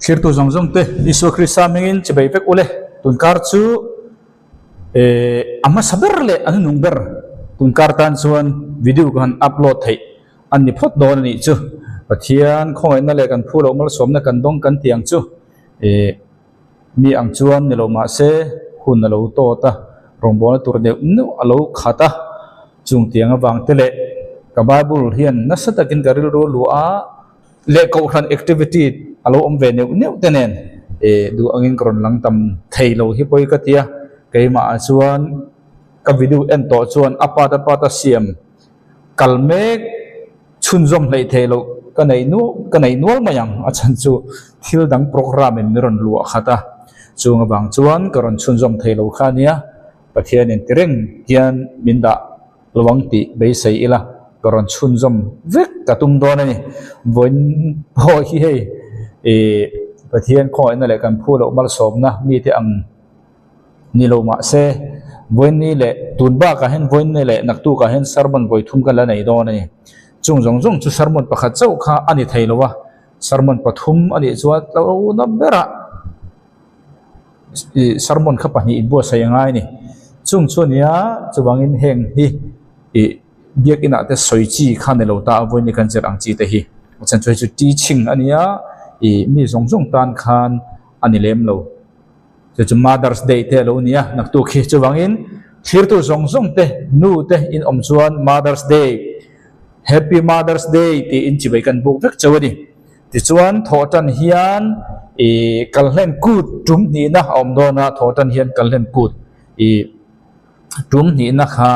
thir tu zong zong te Isu Krista mengin chibai pek ule tunkar chu ama saber le an nungber tunkar tan chuan video kan upload thei an ni phot don ni chu pathian khoi na le kan phulo mal somna kan dong kan tiang chu mi ang chuan ni lo ma se hun na lo to ta rongbol tur de nu alo khata chung tiang awang te le ka bible hian na satakin garil ro lu a le ko khan activity alo om ve neu tenen du angin kron lang tam thailo hi poi ka tia keima chuan ka video en to chuan apata siam kalmek chunjom hlei thailo ka nei nual mayang achan chu thil dang program en miron lu khata chung awang chuan karon chunjom thailo khania pathian en tireng hian minda lawang ti be sei ila karon chunjom vek katum don ani voin ho hi hei pathian khoi na le kan phulo mal somna mi te ang nilo ma se voin ni le tunba ka hen voin ni le naktu ka hen sarmon boi thum ka la nei don ani chung jong jong chu sarmon pakhat chau kha ani thailowa sarmon pathum ani chuat lo na bera sarmon kha pani bo sayangai ni chung chuania chuwangin heng hi biak ina te soichi khan lo ta voi ni kan cher ang chi te hi chan choi chu teaching ania mi zong zong tan khan ani lem lo chu Mother's Day te lo nia nak tu khi chuwangin thir tu zong zong te nu te in om chuan Mother's Day Happy Mother's Day ti in chi bai kan buk vek chawani ti chuan thotan hian kalhen kut tum ni na om do na thotan hian kalhen kut tum ni na kha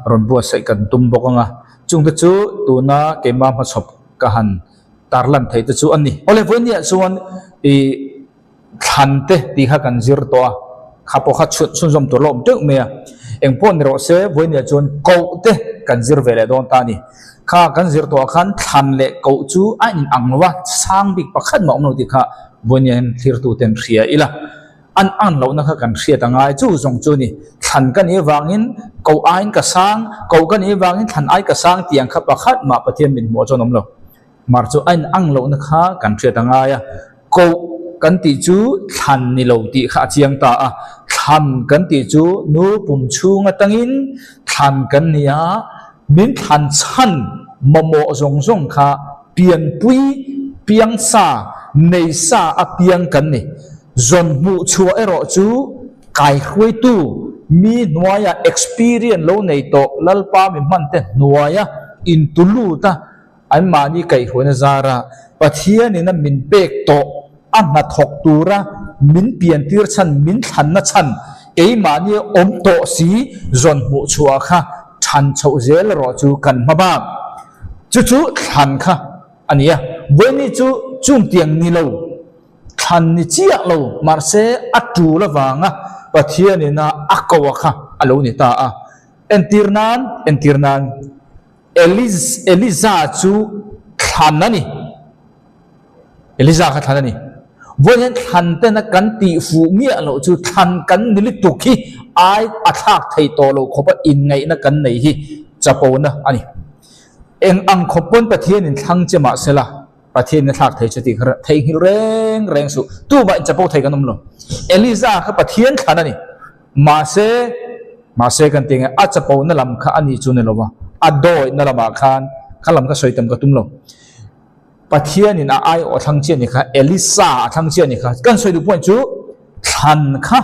ron bua sai kan tum bokanga chung te chu tuna keima ma chop ka han tarlan thei te chu ani ole vonia chuan thante ti kha kan zir to khapo kha chun jom to lom tek me engpon ro se vonia chuan ko te kan zir vele don ta ni kha kan zir to khan than le ko chu a in angwa sang bik pakhat ma omno ti kha vonia thir tu ten ria ila an lo na kha kan ria tangai chu zong chu ni than kan e wangin ko ain ka sang ko kan e wangin than ai ka sang tiang kha pakhat ma pathian min mo chonom lo mar chu an ang lo na kha kan ria tangai ko kan ti chu than ni lo ti kha chiang ta a than kan ti chu nu pum chunga tangin than kan nia min than chan momo zong zong kha pian pui piang sa nei sa a piang kan ni zon mu chua ero chu kai khoi tu mi nuaya experience lo nei to lalpa mi man te nuaya in tulu ta an mani kai hona zara pathian in min pek to an na thok tura min pian tir chan min than na chan ei mani om to si zon mu chua kha than chau zel ro chu kan ma ba chu than kha ania weni chu chung tiang ni lo than ni chia lo mar se atu la wanga pathian ina akawa kha alo ni ta a entirnan Eliza chu thanani Eliza kha thanani voin than te na kan ti fu mi alo chu than kan nili tukhi ai athak thei to lo khopa in ngai na kan nei hi chapona ani eng ang khopon pathian in thang chema sela pathian na thak thei chati khara thei hi reng su tu ba chapo thei kanom lo Eliza kha pathian thanani ma se kan tinga a chapo na lam kha ani chu ne lowa adoi na lama khan khalam ka soitam ka tumlo pathian in ai o thang chen ni kha Elisa thang chen ni kha kan soi du point chu than kha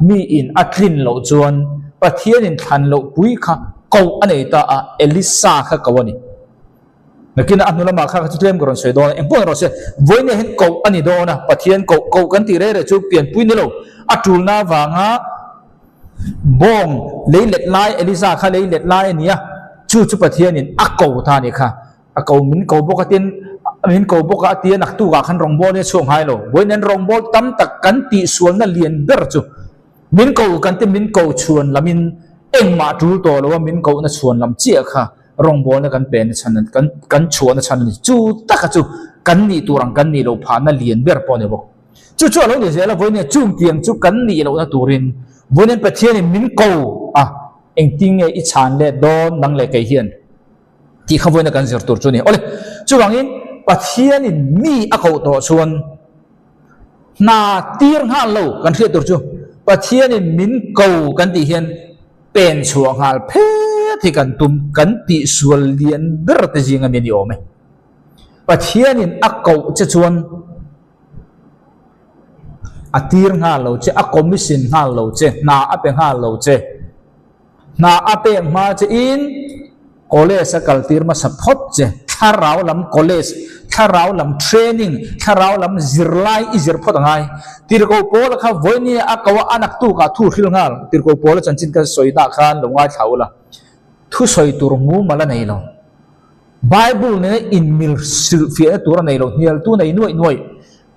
mi in atlin lo chuan pathian in than lo pui kha ko anei ta a Elisa kha kawani nakina anula ma kha chu tlem goron soi do empon ro se voine hen ko ani do na pathian ko kan ti re chu pian pui ni lo atul na wanga bong leilet lai Elisa kha leilet lai ania chu pathian in akko ta ni kha akko min ko bokatin min ko boka tia nak tu ka khan rongbol ne chong hai lo voinen rongbol tam tak kan ti sual na lien ber chu min ko kan ti min ko chuan lamin eng ma tu to lo min ko na chuan lam chia kha rongbol na kan pen chan kan chuan na chan ni chu tak chu kan ni turang kan ni lo pha na lien ber po ne bo chu lo ni se la voine chung tiang chu kan ni lo na turin voinen pathian in min ko eng ting e i chan le don nang le kai hian ti kha voina kan zir tur chu ni ole chu wangin pathian in mi a ko to chuan na tir ha lo kan hriat tur chu pathian in min ko kan ti hian pen chuang hal phe thì kan tum kan ti sual lian ber te jinga me ni ome pathian in akko che chuan atir nga lo che a commission nga lo che na ape nga lo che na ape ma che in college kaltir ma support che tharau lam college tharau lam training tharau lam zirlai izir phot ngai tirko pol kha voini akawa anak tu ka thu khil ngal tirko pol chanchin ka soida khan longa thaula thu soi tur mu mala nei lo bible ne in mil fi tur nei lo hial tu nei noi noi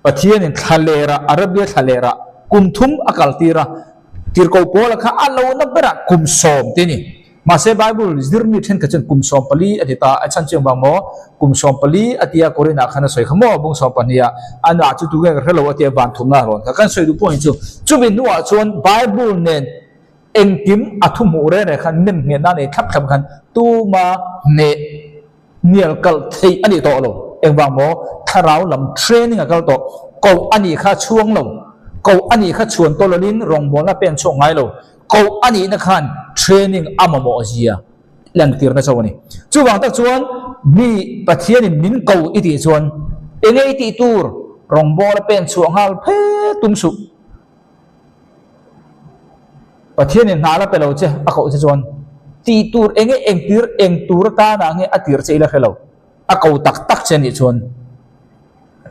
pathian in thalera arabia thalera kumthum akal tira tirko pol kha alo na bera kum som tini mase bible zirmi then kachan kum som pali adita achan cheng bang mo kum som pali atia korina khana soi khamo bung som pania ana chu tu ga relo atia ban thum na ron kan soi du point chu bin nuwa chon bible nen engkim athumu re re khan nim nge na ne thap thap khan tu ma ne nial kal thei ani to lo eng bang mo tharau lam training akal to ko ani kha chuang lo ko ani kha chuan to lin rong bol na pen chong ngai lo ko ani na khan training amamo azia lang tir na chawani chu wang tak chuan mi pathian in min ko iti chuan engei ti tur rong bol pen chuang hal phe tum su pathian in hala pelo che akau che chuan ti tur engei eng tur ta na nge atir che ila khelo akau tak tak che ni chuan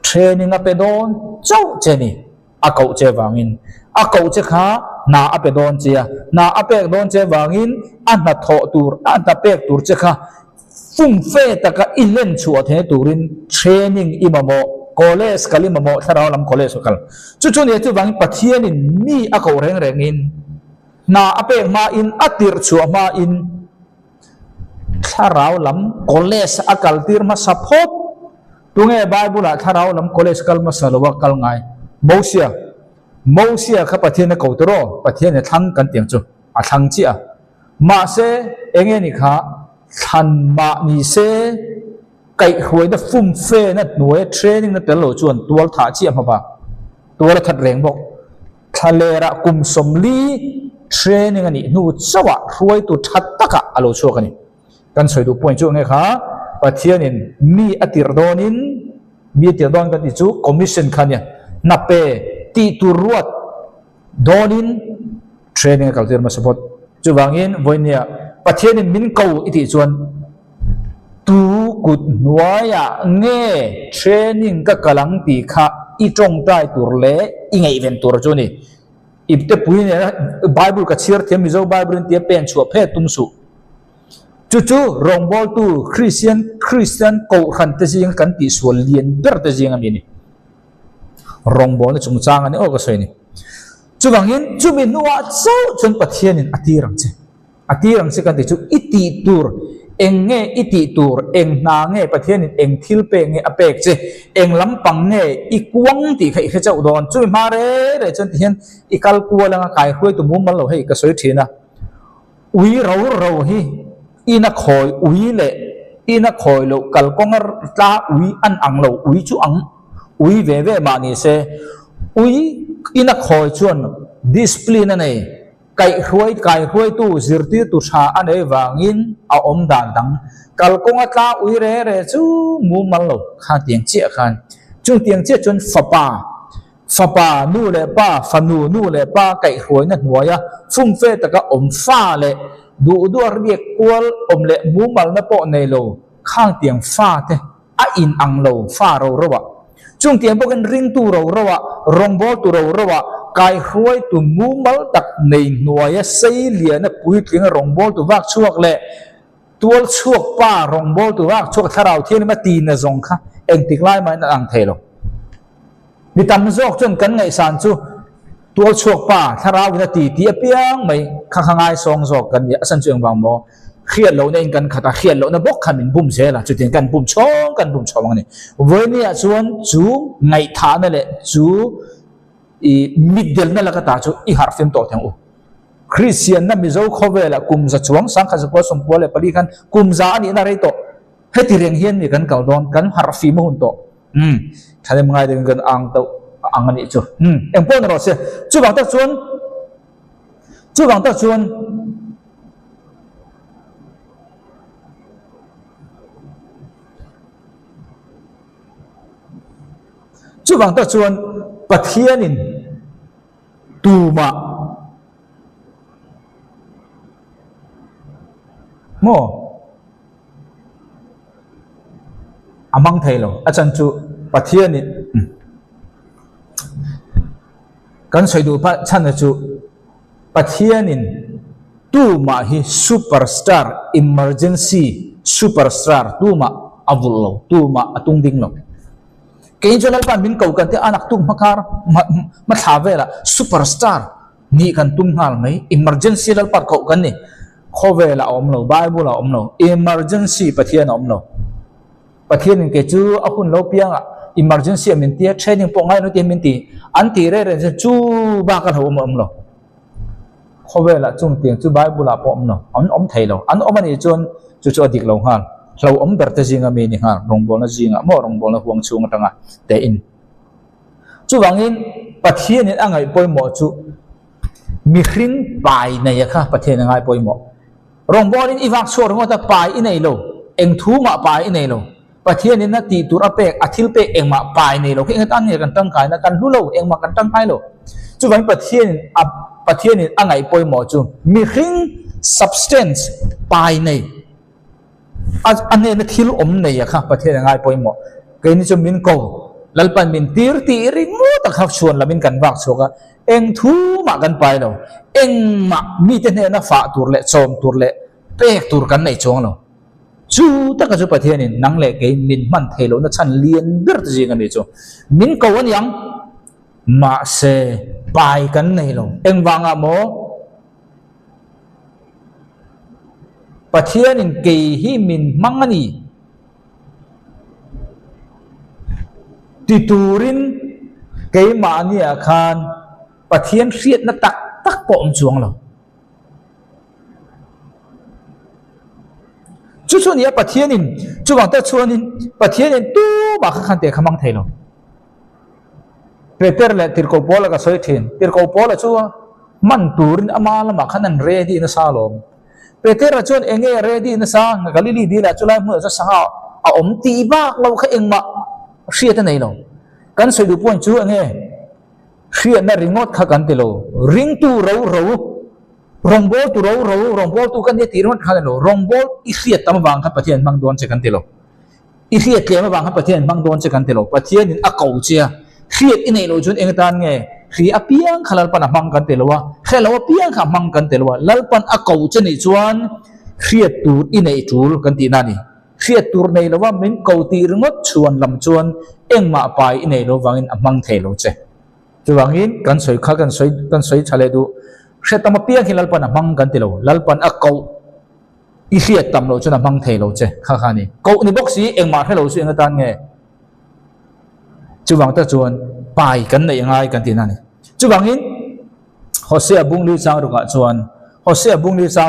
training a pe don chau che ni akau che wangin akau che kha na ape don chia na ape don che wangin an na tho tur an ta pek tur che kha fum fe taka ilen chuat he turin training imamo college kalimamo tharau lam college kal chu chu ne chu wang pathian in mi akau reng reng in na ape ma in atir chu ma in tharau lam college akal tir ma support tunge bible la tharau lam college kal ma salwa kal ngai Moses kha pathian na ko tro pathian na thang kan tiang chu a thang chi a ma se enge ni kha than ma ni se kai khoi da fum fe na nuai training na tel lo chuan tual tha chi ma ba tual that reng bok thalera kum somli training ani nu chawa ruai tu that taka alo chu kani kan soi du point chu nge kha pathian in mi atir donin mi atir don kan ti chu commission khania na pe ti turuat donin training culture ma support chu wangin voinia pathian min ko iti chuan tu kut nuaya nge training ka kalang ti kha i tong tai tur le i ngai ven tur chu ni ibte puine bible ka chir them mi zo bible ti pen chu phe tum su chu chu rong bol tu christian ko khan te jing kan ti sual lien ber te jing ami ni rong bol na chung chang ani o ka soi ni chu wangin chu min nuwa chau chun pathian in atirang che kan ti chu iti tur enge iti tur eng na nge pathian in eng thil pe nge apek che eng lampang nge i kuang ti khai kha chau don chu ma re chun hian i kal ku langa kai khoi tu mum mal lo hei ka soi thina ui ro hi ina khoi ui le ina khoi lo kal kongar ta ui an ang lo ui chu ang ui ve ma ni se ui ina khoi chuan discipline nei kai khoi tu zirti tu tha ane wangin a om dan dang kal konga ta ui re chu mu mal lo kha tiang che khan chung tiang che chun fapa nu le pa fanu nu le pa kai khoi na hnuaya fum fe taka om fa le du ar riek kwal om le mu mal na po nei lo khang tiang fa te a in ang lo fa ro wa chung tiang boken ring tu ro wa rong bol tu ro wa kai khoi tu mu mal tak nei hnuaya sei lia na pui tling rong bol tu wak chuak le tual chuak pa rong bol tu wak chuak tharau thian ma ti na zong kha eng tiklai mai na ang thelo mi tam zok chun kan ngai san chu tual chuak pa tharau na ti apiang mai kha khangai song zok kan ya san chuang bang mo khiat lo na in kan khata khiat lo na bok khan min bum se la chu tin kan bum chong ni voi ni a chuan chu ngai tha na le chu i middle na la ka ta chu i har fem to thang u christian na mi zo khove la kum za chuang sang kha za ko som po le pali khan kum za ani na rei to heti reng hian ni kan kal don kan har fi mo hun to thale mangai den kan ang to ang ani chu em pon ro se chu bang ta chuan pathianin tuma mo amang thei lo achan chu pathianin kan soi du pa chan chu pathianin tuma hi superstar emergency superstar tuma avul lo tuma atung ding lo cái cho nên bạn mình cầu cần thế anak tung makar mà thả về là superstar ni cần tung hal mấy emergency là bạn cầu cần nè khó về là ông lo bible là ông lo emergency pathian ông lo pathian cái chú akun lo piang à emergency mình tia training po ngay nó tia mình ti anh ti re re chú ba cái ông lo khó về là chung tiền chú bible là po ông lo ông thầy lo anh ông này chú adik lo hal lâu ông berte jinga mi ni ha rong bol na jinga mo rong bol na huang chung tanga te in chu wangin pathian in angai poimo chu mi hring pai nei kha pathian angai poimo rong bol in iwak chor ngota pai inei lo eng thu ma pai inei lo pathian in na ti tur apek athil pe eng ma pai nei lo ke ngat an ne kan tang kai na kan lu lo eng ma kan tang kai lo chu wang pathian in angai poimo chu mi hring substance pai nei anh này nó thiếu ổn này à khác,ประเทศง่ายไปหมดcáiนี้จะมินโกแล้วปันมินตีริงมูตะขับชวนแล้วมินกันวักชกอะเอ็งทูมากันไปแล้วเอ็งมามีแต่เนี่ยนะฝ่าตัวเละโจมตัวเละเป๊กตัวกันในช่วงแล้วจูแต่ก็จะประเทศนี้นั่งเละcáiมินมันเทโลนั่นฉันเลียนเบิร์ดจริงกันนี่จูมินโกวันยังมาเสไปกันในแล้วเอ็งวางอะโมpathianin kei hi min mangani titurin kei ma ni akhan pathian riat na tak pom chuang lo chu ni pathianin chu wang ta chuanin pathianin tu ba khan te khamang thailo peter le tirko pola ka soi thin tirko pola chu man turin amala ma khanan ready na salom Peter là chôn anh nghe ready na sa Galili đi là chulai mưa cho sang à ông tì bạc lâu khai anh mà xia thế này đâu kan soi du point chu anh nghe xia na ringot kha kan telo ring tu rau rombol tu rau rombol tu kan ye tirot kha lo rombol i xia tam wang kha pathian mang don che kan telo i xia tlem wang kha pathian mang don che kan telo pathian in a kau chia xia in nei lo chun eng tan nge khi apiang khalal pan amang kan telwa khelo apiang kha mang kan telwa lalpan akau chani chuan khiat tur inei tul kan ti nani khiat tur nei lawa min kau ti ringot chuan lam chuan engma pai inei lo wangin amang thelo che chuwangin kan soi chale du khetam apiang hilal pan amang kan telo lalpan akau i khiat tam lo chuan amang thelo che kha ni kau ni boxi engma thelo su eng tan nge chuwang ta chuan pai kan nei ngai kan ti nani chuwangin Hosea bung li sang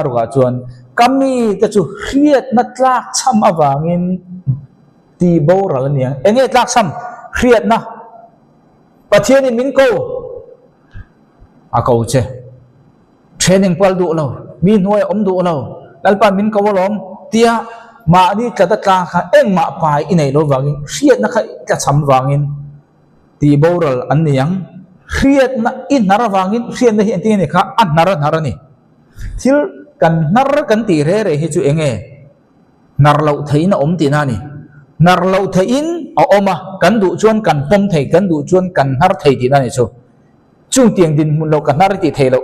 ru ga chuan kami ta chu khiat na tlak cham awangin ti boral niang enge tlak cham khiat na pathian in min ko a ko che training pal du lo mi nuai om du lo lalpa min ko lom tia ma ni ka ta ka kha eng ma pai inei lo wangin khiat na kha ka cham wangin ti boral an niang khiat na in narawangin khiat na hi anti ni kha an nara ni thil kan nar kan ti re hi chu enge nar lo thei na om ti na ni nar lo thei in a oma kan du chuan kan pom thei kan du chuan kan har thei ti na ni chu chung tiang din mun lo kan nar ti thei lo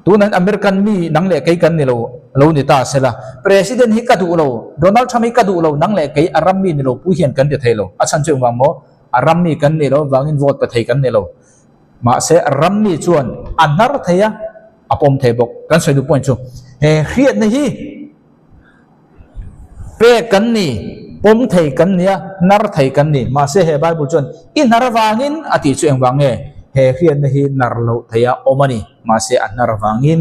tunan American mi nang le kai kan ni lo ni ta sela president hi ka du lo Donald Trump hi ka du lo nang le kai aram mi ni lo pu hian kan ti thei lo achan chu wang mo aram mi kan ni lo wangin vote pa thei kan ni lo ma se aram mi chuan anar theya apom thei bok kan soi du point chu he khiat na hi pe kan ni pom thei kan nia nar thei kan ni ma se he bible chuan in nar wangin ati chu eng wange he khiat na hi nar lo theya omani ma se anar wangin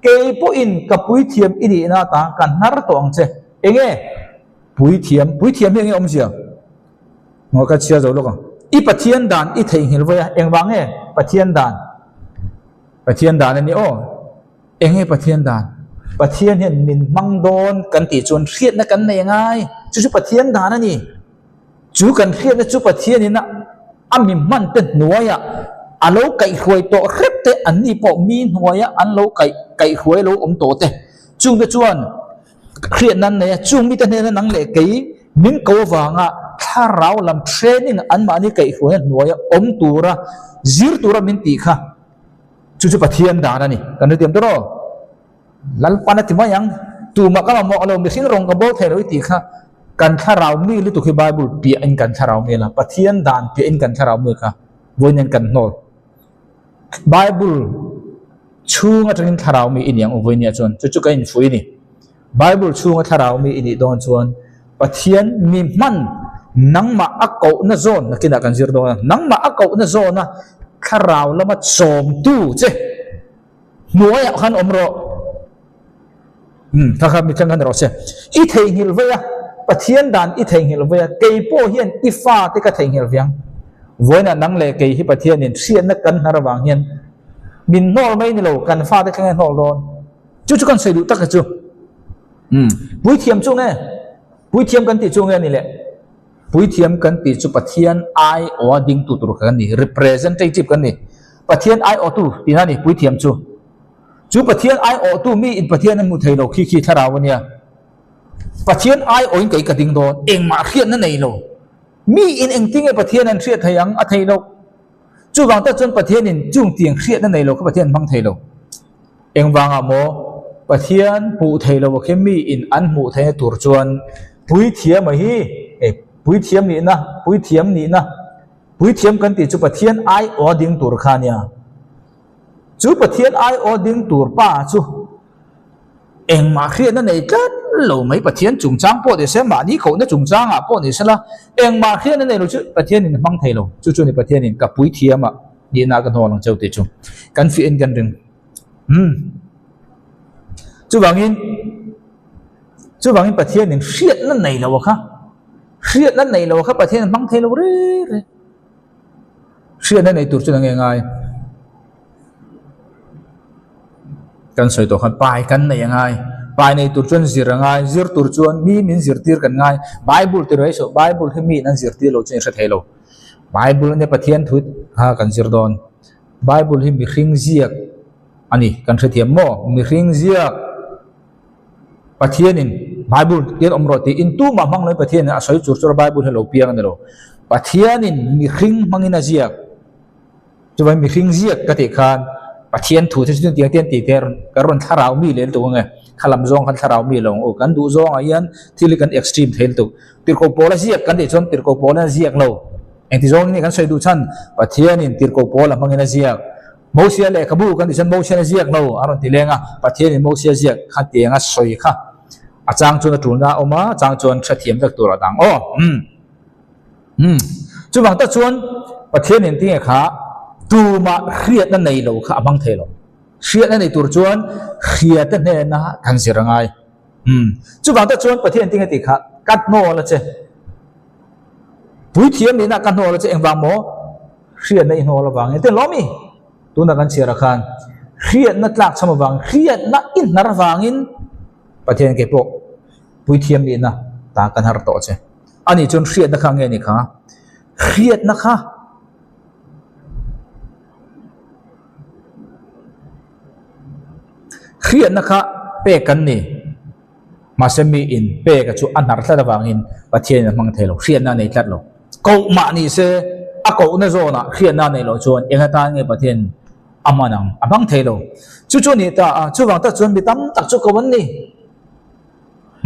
ke po in kapui thiam ini na ta kan nar to ang che enge pui thiam he om sia ngồi cái chia rồi lúc ít bát thiên đàn ít thầy hiểu vậy em vắng nghe bát thiên đàn này ô em nghe bát thiên hiện mình mang đòn cần tỷ chuẩn khiết nó cần này ngay chú bát thiên đàn này chú cần khiết nó chú bát thiên này nè mình mang tên nuôi à lâu cày khuấy to khép te anh đi bỏ min nuôi anh lâu cày khuấy lâu to te chung cái chuan khiết nan này chung mi tên này năng lệ cái mình câu vàng thà rau làm training anh mà đi cày khuấy nuôi tura zir tura mình tì kha chú bát thiên đàn này cần được tiêm đó lal pana ti mayang tu maka mo alo mi sing rong ka bo thero ti kha kan tharau mi li tu khi bible pi an kan tharau mi la pathian dan pi in kan tharau mi kha voin kan nol bible chunga trin tharau mi in yang voin ya chon chu ka in fui ni bible chunga tharau mi in don chon pathian mi man nang ma akau na zon na kina kan zir do nang ma akau na zon na tharau lama som tu che nuaya khan omro thà kham mitang kan rose I thei hil veya pathian dan I thei hil veya kei po hian I fa te ka thei hil viang voina nang le kei hi pathian in sian na kan harawang hian min nol mai ni lo kan fa te kan nol don chu kan sei du tak ka chu pui thiam chu nge pui thiam kan ti chu nge ni le pui thiam kan ti chu pathian ai o ding tu tur kan ni representative kan ni pathian ai o tu ti na ni pui thiam chu chú pathian ai ở tu mi in pathian anh mu thầy lo khi thara vân ya pathian ai ở in cái ding đó em mà khiết nó này lo mi in anh tiếng pathian anh khiết thầy ang thầy lo chú vàng ta chân pathian in chung tiếng khiết nó này lo các pathian mang thầy lo em vàng mo pathian mu thầy lo khi mi in anh mu thầy tur chuan bui thiam mà hi bui thiam ni na bui thiam kan ti chú pathian ai ở ding tur khan ya chú pathian ai ở ding tur pa chú em mà khi nó này rất lâu mấy pathian trùng trang po để xem mà ní khẩu nó trùng trang à po để xem là em mà khi nó này rồi chú pathian này mang thầy lo chú này pathian này cả bui thiam mà đi na cái hồ lòng châu tê chú căn phiền căn rừng chú vàng in pathian này khiết nó này là what khác pathian mang thầy lo đấy khiết nó này tur chú là nghe ngay kan soi to khan pai kan nei angai pai nei tur chuan zir angai zir tur chuan mi min zir tir kan ngai bible ti rei so bible he mi nan zir tir lo chen sa thelo bible ne pathian thut ha kan zir don bible he mi hring ziak ani kan sa thiam mo mi hring ziak pathian in bible tian omro ti in tu ma mang noi pathian a soi chur bible he lo piang ne lo pathian in mi hring mangina ziak chuan mi hring ziak ka ti khan pathian thu thế chứ tiếng tiên tỷ ter karon tharau mi len tu nge khalam zong khan tharau mi long o kan du zong aian thili kan extreme thel tu tir ko pola ziak kan de chon tir ko pola ziak lo eng ti zong ni kan soi du chan pathian in tir ko pola mangena ziak mo sia le kabu kan de chan mo sia ziak lo aron ti lenga pathian in mo sia ziak kha tianga soi kha achang chun tu na oma chang chon thathiam tak tur dang o chu bang ta chuan pathian in ti kha tu mà khiết nó này lâu khá mang thế lo khiết nó này tur chuan khiết nó này na kan sir ngai chú bảo ta chuan pathian tiếng ti kha cắt no là che bui thiam ni na cắt no là che em vang mo khiết này no là vang te lo mi tu na kan sir khan khiết nó tlak chama vang khiết na in nar vangin pathian ke po bui thiam ni na ta kan har to che ani chun khiết na kha nge ni kha khiết na kha khiết na kha pe kan ni ma se mi in pe ka chu anar thla wang in pathian mang thelo khiết na nei tlat lo ko ma ni se a ko na zo na khiết na nei lo chuan enga ta nge pathian amanang abang thelo chu ni ta chu wang ta chuan mi tam tak chu ko wan ni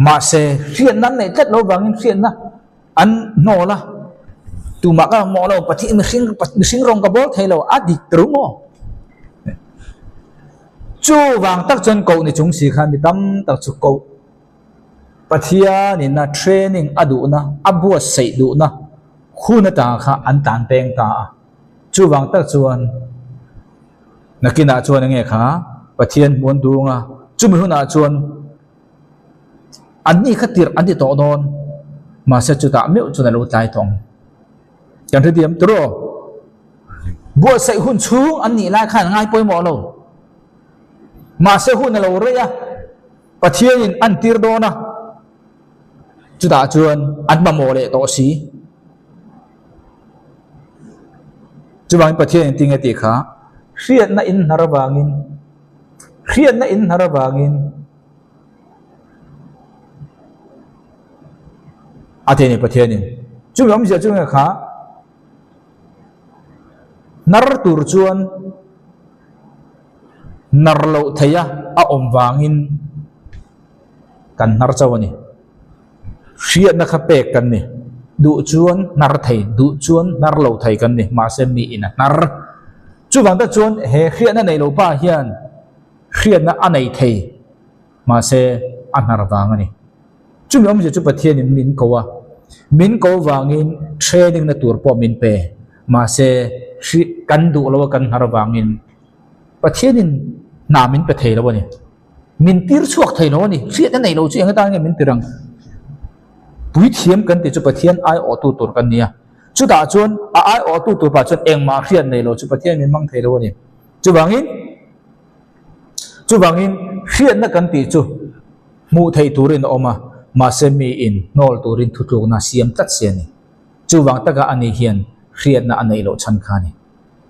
ma se khiết na nei tlat lo wang in khiết na an no la tu ma ka mo lo pathian mi sing rong ka bol thelo a dik tru mo chú vàng tắc chân cầu này chúng sĩ khan bị tâm tắc chú cầu pathian nên na training adu na abu sei du na khu na ta kha an tan peng ta chú vàng tắc chuan na kina chuan nghe kha pathian muốn du nga chú mi huna chuan an ni khatir an ti to don ma se chu ta meu chu na lu tai tong กันที่เดียมตัวบัวใส่หุ่นชูอันนี้ไล่ขันง่ายไปหมดเลยมาเสียหุ่นเราเรียปะเทียนอันตีร์โดนะจุดอาจวนอันมาโมเลโตสีจุบังปะเทียนติงเอติขาเรียนน่ะอินฮาราบางินเรียนน่ะอินฮาราบางินอาเทนี่ปะเทียนนี่จุบังมิจะจุงเอขานารตูร์จวนนารโลทยาอาอมวางินกันนารจาวนี่เชียนนักเปกกันนี่ดูจวนนารไทยดูจวนนารโลไทยกันนี่มาเซมีอินะนารจุบังตะจวนเฮเขียนนั่นในโลป้าเฮียนเขียนนั่นอันไหนไทยมาเซอันนารวางนี่จุบังมิจะจุปะเทียนมินกัวมินกัววางินเทรดิ้งนัตัวปอมินเปมาเซกันดูแล้วกันนารวางินปะเทียนนามินปะเทแล้ววะนี่มินตีร์ชวกไทยแล้ววะนี่เขียนนั่นในโลจียังต่างกันมินตีรังปุยเทียมกันติจุปะเทียนไอออตูตัวกันเนี่ยจุดาจวนไอออตูตัวปัจจุบันเองมาเขียนในโลจุปะเทียนมินมังไทยแล้ววะนี่จุบังอินเขียนนักกันติจุมูไทยตัวรินออกมาเซมีอินนอลตัวรินทุกๆน่าเสียมตัดเสียนี่จุบังตะกะอันนี้เขียนเขียนน่ะอันในโลชันขานี่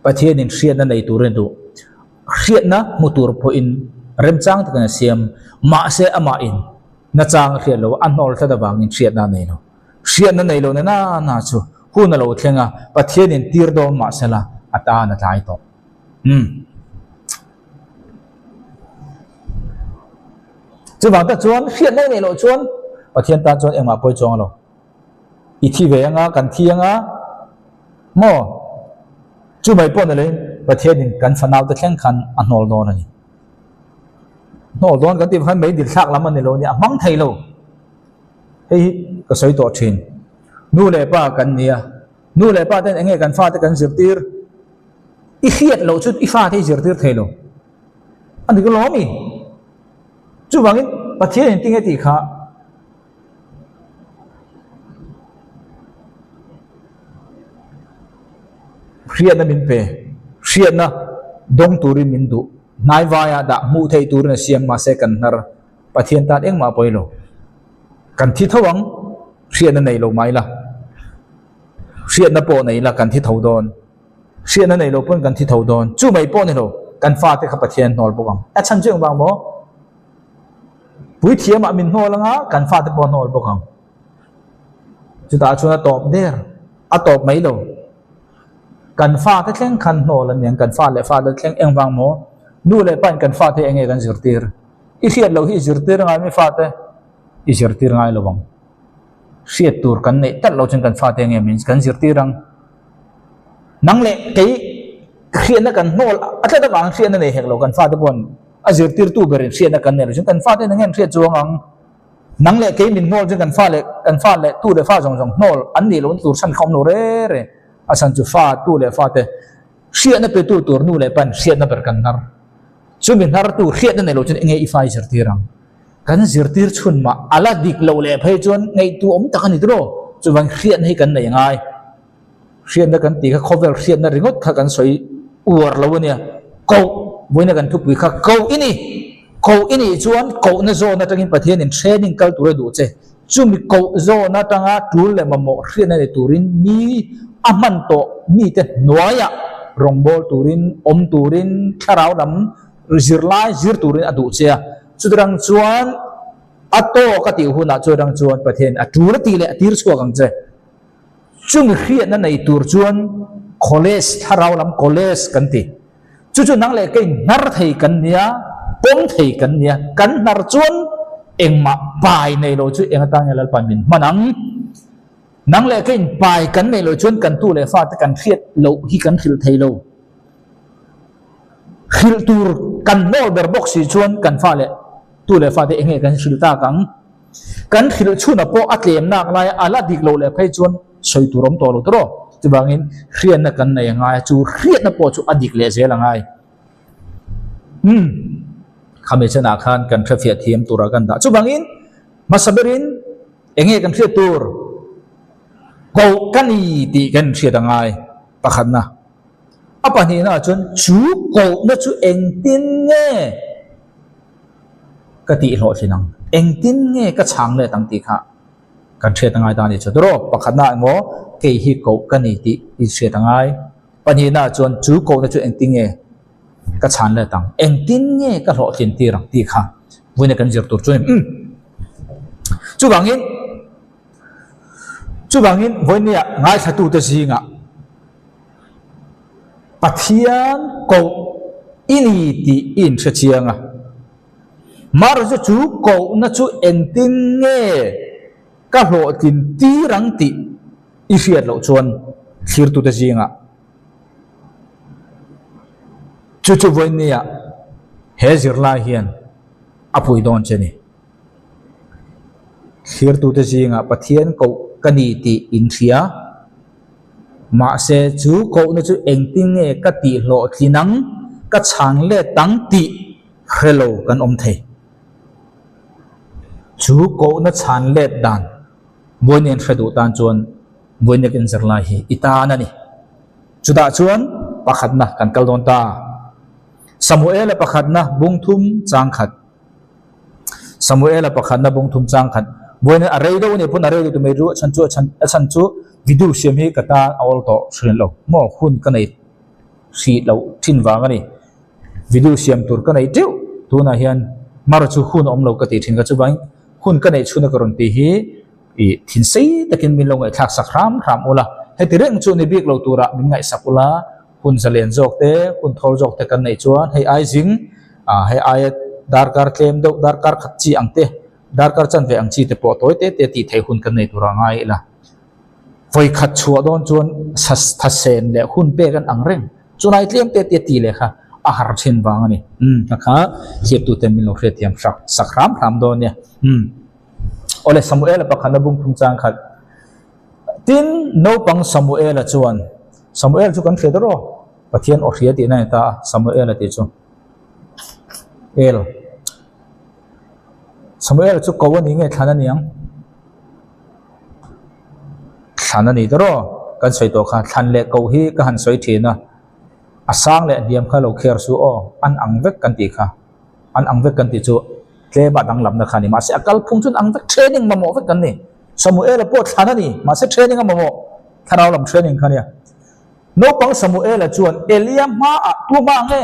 ปะเทียนเขียนนั่นในตัวรินดูเขียนนะมุตุรพอินเริ่มจ้างตะกันเสียมมาเซอมาอินน่าจ้างเขียนเราอันนอลทะดบังอินเขียนนั่นในโลเขียนนั่นในโลนั่นน่าจูหุ่นเราเทียงอ่ะปะเทียนตีร์โดนมาเซละอัตตาหน้าท้ายต่อจุบังตะจวนเขียนนั่นในโลจวนปะเทียนตาจวนเองมาป่วยจงเราอีที่เวียงอ่ะกันเทียงอ่ะโม่จู่ไม่ป้อนเลยประเทศนี้กันฝันเอาแต่แข่งขันอันนอลโดนนี่นอลโดนกันที่พันไม่ดิสักละมันในโลกนี้มั่งไทยโลเฮ้ยก็สวยตัวชินนู่นเลยป้ากันเนี่ยนู่นเลยป้าแต่เองกันฟ้าแต่กันเสียตีร์อีเขียดโลชุดอีฟ้าที่เสียตีร์ไทยโลอันนี้ก็ล้อมีจู่บางทีประเทศนี้ติ้งไอ้ตีขาเขียนนั่นมินเปเขียนนะดงตูริมินดูนายว่าดะมูไทยตูรินเสียมมาเสกันนารปะเทียนตาเองมาป่วยโลกันที่ทวังเขียนนั่นในโลไม่ละเขียนนั่นโปในละกันที่ทวดอนเขียนนั่นในโลปุ่นกันที่ทวดอนจู่ไม่โปในโลกันฟ้าที่ขับปะเทียนนอลบุกังไอ้ฉันเชื่อบางบ่ปุยเทียมมินนอลงะกันฟ้าที่ปอนอลบุกังจุดอาชวนตอบเดอร์อะตอบไม่โลกันฟ้าที่แข่งขันโนลันยังกันฟ้าเลยฟ้าที่แข่งเองบางโมนู่นเลยปั้นกันฟ้าที่เองกันจิรตีร์อีเสียเราที่จิรตีร์ง่ายไม่ฟ้าที่อีจิรตีร์ง่ายระวังเสียตัวกันเนี่ยแต่เราจึงกันฟ้าที่เองมินกันจิรตีร์รังนั่งเละกี่เขียนนักกันโนลอาจจะต้องเขียนนั่นเองเรากันฟ้าที่บนอาจิรตีร์ตู้เบริเขียนนักกันเนี่ยเราจึงกันฟ้าที่เองเขียนจวงนั่งเละกี่มินโนจึงกันฟ้าเลยตู้เลยฟ้าจงโนลอันนี้เราตัวฉันคอมโนเร่อาศัยจุฟ้าตู้เลยฟ้าเตะเสียนั่นเป็นตัวนู่นเลยปันเสียนั่นเป็นกันนารจุดมินารตู้เสียนั่นเลยเราจะเองอีฟ้าจิรตีรังกันจิรตีชุนมาอาลาดิกเราเลยพายจวนไงตัวตะกันนี่ตัวจุดวันเสียให้กันได้ยังไงเสียนั่นกันตีเขาcoverเสียนั่นริงๆถ้ากันสวยอวดเราเนี่ยกูวันนี้กันทุกวีค่ะกูอินี่จวนกูนั่นโซนนั่นตั้งประเทศนี่เทรนนิ่งกันตัวดูเจ้จุดมีกูโซนนั่นตั้งตัวเลยมาโมเสียนั่นตัวรินมีอามันโตมีแต่หน่วยรองบอลตูรินตูรินคาราวดำจิรไลจิรตูรินอดุเชียสุดรังจวนอัตโตกติหุ่นจุดรังจวนประเทศจูรตีเลตีร์สวกังเจจุงเขียนนั่นในตูร์จวนคอเลสคาราวดำคอเลสกันตีจุดนั่งเล็กนารไทยกันเนี่ยปงไทยกันเนี่ยกันนารจวนเองมาไปในโลจุเองตั้งยันลปันมินมานั่งเล็กไปกันในโลจวนกันตู้เลยฟ้าแต่กันเขียดโลที่กันขิลไทยโลขิลตูร์กันโนเบอร์บ็อกซี่จวนกันฟ้าเลยตู้เลยฟ้าแต่เองกันขิลตากันขิลชุนโปอัตเลมนักไล่อาลาดิกโลเลยไปจวนสวยตูรมตัวโลตรอจะบางอินเขียนนักกันในยังไงจูเขียนนักโปจูอดิกเลเซลังไงคำเอชนาคานกันเทียบเทียมตัวกันได้จะบางอินมาสเบรินเองกันเขียนตูร์ cầu cái gì thì cái chuyện đằng ai bạc hẳn na apa ni na chun chú cầu nó chú anh tin nghe cái tỷ lộ gì năng anh tin nghe cái sáng lệ tăng tỷ khác cái chuyện đằng ai ta này cho đó bạc hẳn na ngó cái hi cầu cái gì thì chuyện đằng ai apa ni na chun chú cầu nó chú anh tin nghe cái sáng lệ tăng anh tin nghe cái lộ chuyện tỷ rằng tỷ khác vui này cần dược tổ chun chú bang in vui này ngay sát tu tới gì ngạ Pathian cầu ini ti in sẽ chiang à mà rồi chú cầu nó chú en tin nghe các lộ tin tí răng tí ý phiệt lộ chuan khir tu ta gì ngạ chú với nè he zir la hiền apui don cheni khir tu ta gì ngạ Pathian cầu kani ti in thia mà sẽ chú cậu nó chú anh tin nghe cái tỷ lộ thì nắng cái sáng lệ tăng tỷ hello cái ông thầy chú cậu nó sáng lệ đàn mỗi年phải đủ đàn chuan mỗi年cái giờ lại hi ita nè chú đã chuan pakhat na kan kal don ta Samuel là pakhat na bung thum chang khat Samuel là pakhat na bung thum chang khat mỗi年array đâu này pun array đâu tụi mày ru chan chu video xem hi kata awal to srin lo mo hun ka nei si lo thin wa ngani video xem tur ka nei tiu tu na hian mar chu hun om lo ka ti thin ka chu bang hun ka nei chuna karon ti hi i thin sei takin min lo ngai thak sakram ula he ti reng chu ni bik lo tura min ngai sakula hun zalen jok te hun thol jok te kan nei chuan hei ai jing hei ai darkar claim do darkar khat chi angte darkar chan ve ang chi te po toy te ti thei hun kan nei tura ngai la voi khát chua don chuan thắt sen lệ hun pe kan ang reng chunai tlem te ti le kha a har thin wang ani kha hiệp tu tem min lo hret tiam sakram ram don ne ole Samuel pakhana bung thung chang khat tin no pang Samuel chuan Samuel chu kan hre ro pathian o hria ti na ta Samuel ti chu Samuel chu ko ni nge thana niang thana ni đó kan soi to kha than le ko hi ka han soi thina asang le diam kha lo kher su o an ang vek kan ti kha an ang vek kan ti chu tle ba dang lam na khani ma se akal phung chun ang vek training ma mo vek kan ni Samuel po thana ni ma se training ma mo tharau lam training khania no pang Samuel chuan Eliam ma a tu ma nge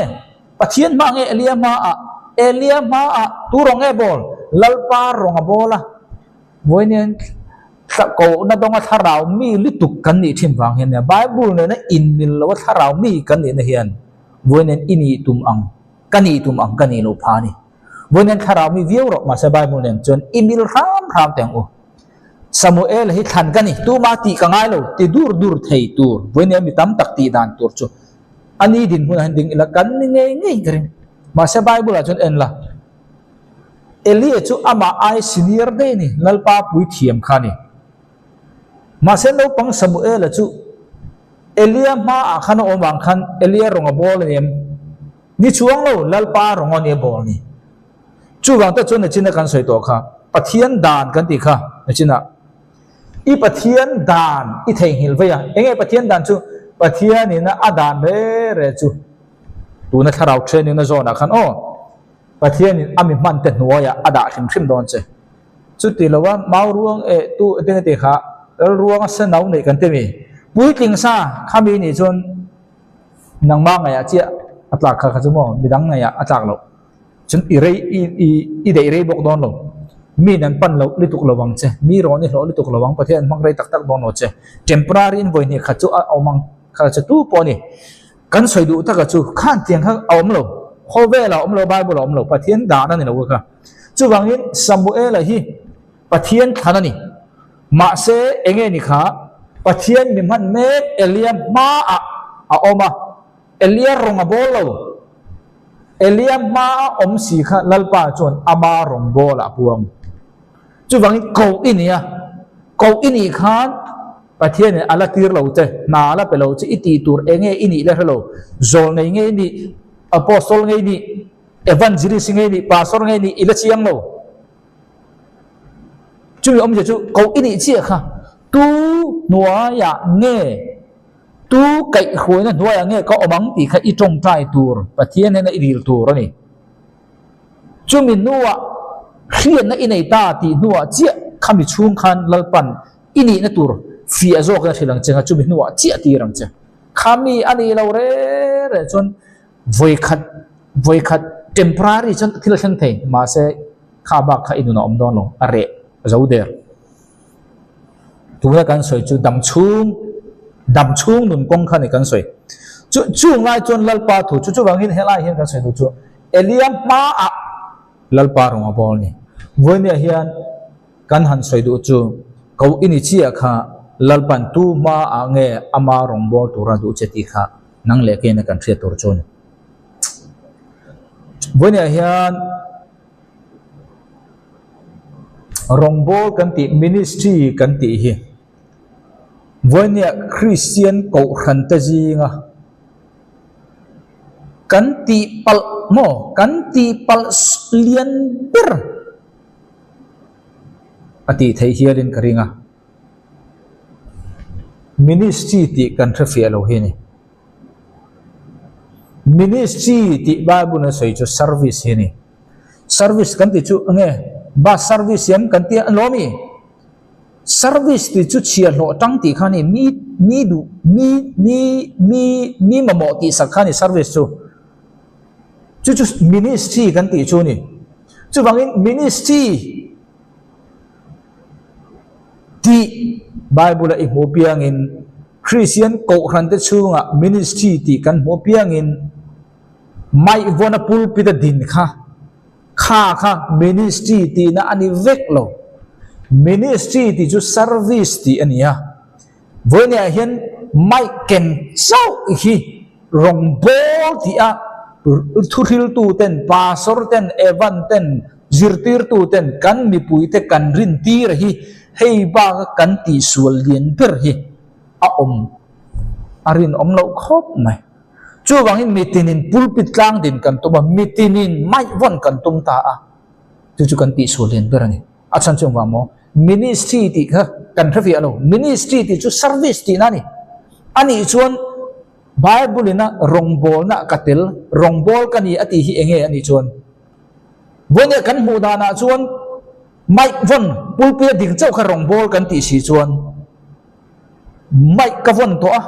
pathian ma nge Eliam ma a tu rong e bol lalpa rong a bola voinen cậu nó đông thà rào mi liên tục cắn nhị thiên vàng hiện nay Bible này nó in mình là thà rào mi cắn nhị này hiện với nên in nhị tum ang cắn nhị lô pha đi với nên thà rào mi viêu rồi mà sẽ Bible này chọn in mình ram tiếng ô Samuel hít thành cắn nhị tu ma ti cả ngay luôn ti dur thầy tur với nên mi tam tắc ti đàn tur cho anh đi din hun handing là cắn nghe cái mà sẽ Bible là chọn en là Eli chu ama ai senior đây nè lalpa pui thiam khani mà sẽ nấu bằng Samuel là chú Elia ma khăn ôm bằng khăn Elia rong ball em ni chuang lo lalpa rong on e ball ni chú bằng ta chuan là china kan soi to kha pathian dan kan ti kha china i pathian dan i thei hil ve ya enge pathian dan chu pathian ni na adan re chu tu na tharau training na zona khan o pathian ni ami man te nuaya ada him don che chu ti lawa mau ruang e tu te te kha ruang sa nau nei kan te mi pui ting sa khami ni chon nang ma nga ya chia atlak kha chu mo midang nga ya atlak lo chun i dei rei bok don lo mi nan pan lo lituk lawang che mi ro ni lo lituk lawang pathian mang rei tak don lo che temporary in voi ni kha chu omang kha chu tu po ni kan soi du ta ka chu khan tiang kha om lo kho ve lo om lo Bible om lo pathian da na ni lo kha chu wangin Samuel la hi pathian thana ni mà sẽ nghe ni khá pathian mi man me Eliam ma a oma Eliam rong bolo Eliam ma om si kha lalpa chon ama rong bola puam chu wang ko ini khan pathian ne ala tir lo che na la pe lo che iti tur enge ini le lo zol nei nge ni apostle nge ni evangelist nge ni pastor nge ni ila chiang lo chú ông chú cậu ít đi chia kha tu nuôi ya nghe tu cái khối nó nuôi ya nghe có bằng thì khai trong trai tour và thiên nên là ideal tour này chúng mình nuôi khiên nó in này ta thì nuôi chia kami chung khan lalpan ini na tour phía zo cái thilang chăng chúng mình nuôi chia ti rang chăng kami ani lâu re chun voi khat temporary chun thil thang thei mà sẽ khá bạc khai inu nom don lo are zau der tu na kan soi chu dam chung nun kong khan kan soi chu ngai chun lalpa thu chu wangin helai hian kan soi tu chu eliam ma a lalpa rong abol ni voi ne hian kan han soi du chu ko ini chia kha lalpan tu ma a nge ama rong bol tu ra du cheti kha nang le ke na kan thria tur chon voi ne hian rong bol kan ti ministry kan ti hi voi ne Christian ko khan ta jinga kan ti pal lian per ati thei hialin karinga ministry ti kan thafia lo hi ni ministry ti bible na soi chu service hi ni service kan ti chu nge ba service yam kan ti anlomi service ti chu chia lo tang ti khani mi ma mo ti sakhani service chu ministry kan ti chu ni chu bangin ministry ti bible i mo piang in Christian ko khan te chu nga ministry ti kan mo piang in mai vona pulpit din kha ministry ti na ani vek lo ministry ti chu service ti ania vonia hian mai ken sau hi rong bol ti a thuthil tu ten pastor ten evan ten zirtir tu ten kan mi pui te kan rin ti ra hi hei ba kan ti sual lien per hi a arin lo khop mai chu wangin mitinin pulpit lang din kan to ba mitinin mai von kan tum ta a chu kan ti sual lien per ani a chan chung wa mo ministry ti kha kan thrafi alo ministry ti chu service ti na ni ani chuan bible na rongbol na katel rongbol kani ati hi enge ani chuan bonia kan mu da na chuan mai von pulpit ding chau kha rongbol kan ti si chuan mai ka von to a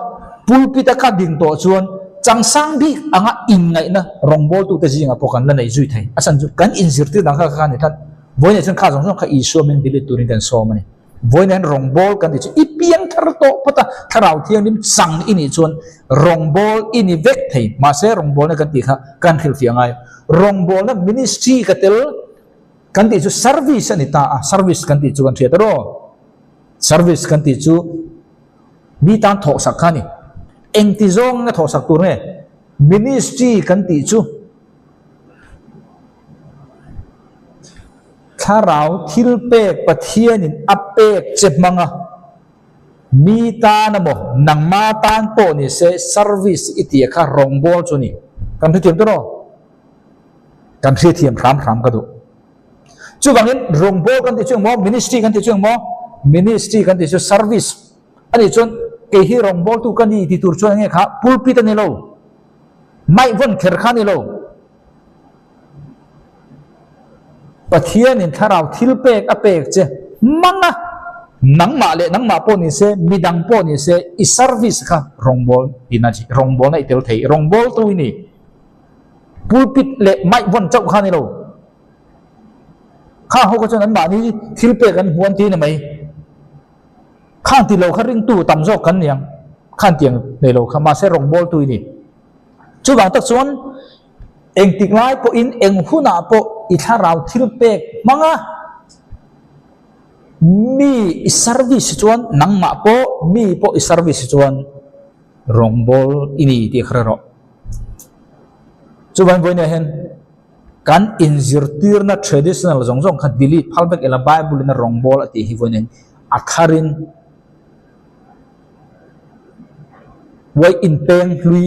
pulpit ka ding to chuan chang sang bi anga in ngai na rongbol tu ta jinga pokan la nei zui thai asan chu kan in zirti dang kha ni that voine chen kha jong kha i so men dilit turin kan so mani voine rongbol kan ti chu ipiang thar to pata tharau thiang nim sang ini chuan rongbol ini vek thei ma se rongbol na kan ti kha kan khil fiangai rongbol na ministry ka tel kan ti chu service ani ta a service kan ti chu kan thia ro service kan ti chu mi tan tho sak khani eng ti zong na tho sak tur nge ministry kan ti chu tharau thilpek pathian in apek chepmanga mi ta na mo nang ma tan po ni se service itia kha rongbol chu ni kan thiam to ro kan thiam ram ka du chu bangin rongbol kan ti chu mo ministry kan ti chu mo ministry kan ti chu service ani chon ke hi rongbol tu kan ni ti tur chu nge kha pulpit ani lo mai von kher kha ni lo pathian in tharau thilpek apek che manga nang ma po ni se midang po ni se i service kha rongbol inaji rongbol na itel thei rongbol tu ni pulpit le mai von chau kha ni lo kha ho ko chen an ma ni thilpek an huan ti na mai khang ti lo kha ring tu tam zo kan yang khan tiang nei lo kha ma se rongbol tu ni chu bang tak chuan eng tik lai po in eng huna po i tharau thilpek manga mi i service chuan nangma po mi po i service chuan rongbol ini ti khraro chuan voina hen kan inzirtir na traditional zongjong kha dili phalbek ela bible na rongbol ati hi voinen akharin wai in peng lui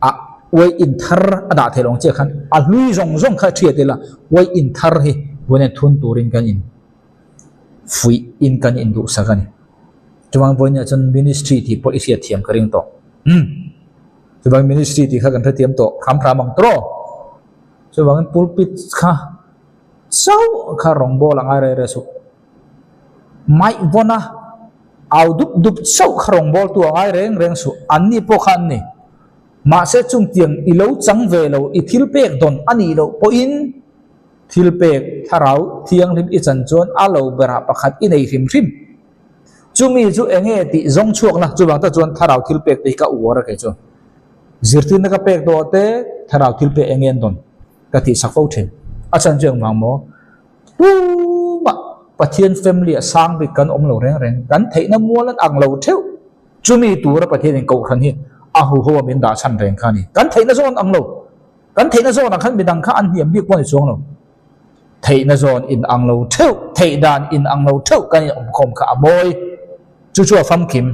a wai in thar ada thelong che khan a lui zong kha thiatela wai in thar hi voinen thun turin kan in fui in kan in du sakani chuang voina chon ministry ti po isia thiam karing to chuang ministry ti kha kan tha tiam to kham mang tro chuang pulpit kha sau kha rongbo la ngai re su mai vona au dup sau kha rongbo tu ngai reng su anni po khan ni ma se chung tiang i lo chang ve lo i thil pek don ani lo po in thil pek tharau thiang lim i chan chon a lo bera pakhat i nei rim chumi chu enge ti zong chuak na chu bang ta chon tharau thil pek te ka uara ke chu zirtin na ka pek do te tharau thil pe engen don ka ti sakfo the a chan jeng mang mo tu ma pathian family a sang bi kan om lo reng kan thei na mualan ang lo theu chumi tu ra pathian ko khan hi a hu ho min da chan reng khani kan thei na zon ang lo kan thei na zon khan midang kha an hiam bi pon chong lo thei na zon in ang lo theu thei dan in ang lo theu kan om khom kha amoi chu fam kim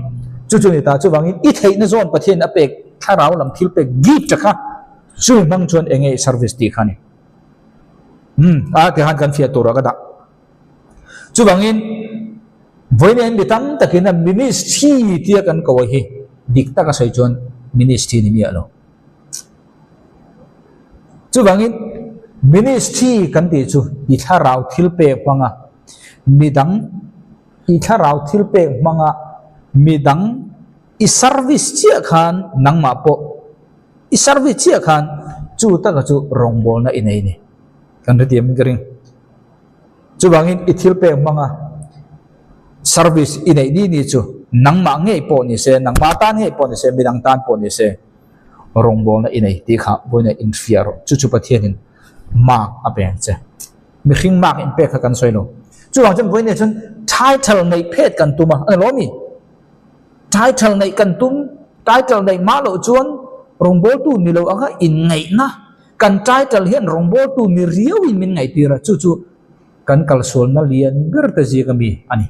chu ni ta chu wangin i thei na zon pathian a pek tharau lam thil pek gip chakha chu mang chon enge service ti khani a te han kan fia tora ka da chu wangin voinen bitang takina ministry tia kan ko hi dikta ka sai chon ministry ni mi alo chu wangin ministry kan ti chu i tharau thil pek panga midang i tharau thil pek manga midang i service chia khan nang ma po i service chia khan chu ta ka chu rongbol na inei ni kan ri tiam gering chu bangin i thil pek manga service inei ni chu nang ma nge po ni se nang ma tan nge po ni se midang tan po ni se rongbol na inei ti kha boina in fiaro chu pathianin mark apeng che mi khing mark in pek kha kan soilo chu wang chen boina chen title nei phet kan tuma an lo mi title nei kan tum title nei ma lo chuan rongbol tu ni lo anga in ngai na kan title hian rongbol tu ni riau in min ngai tira chu kan kalsul na lian ber ta ji kami ani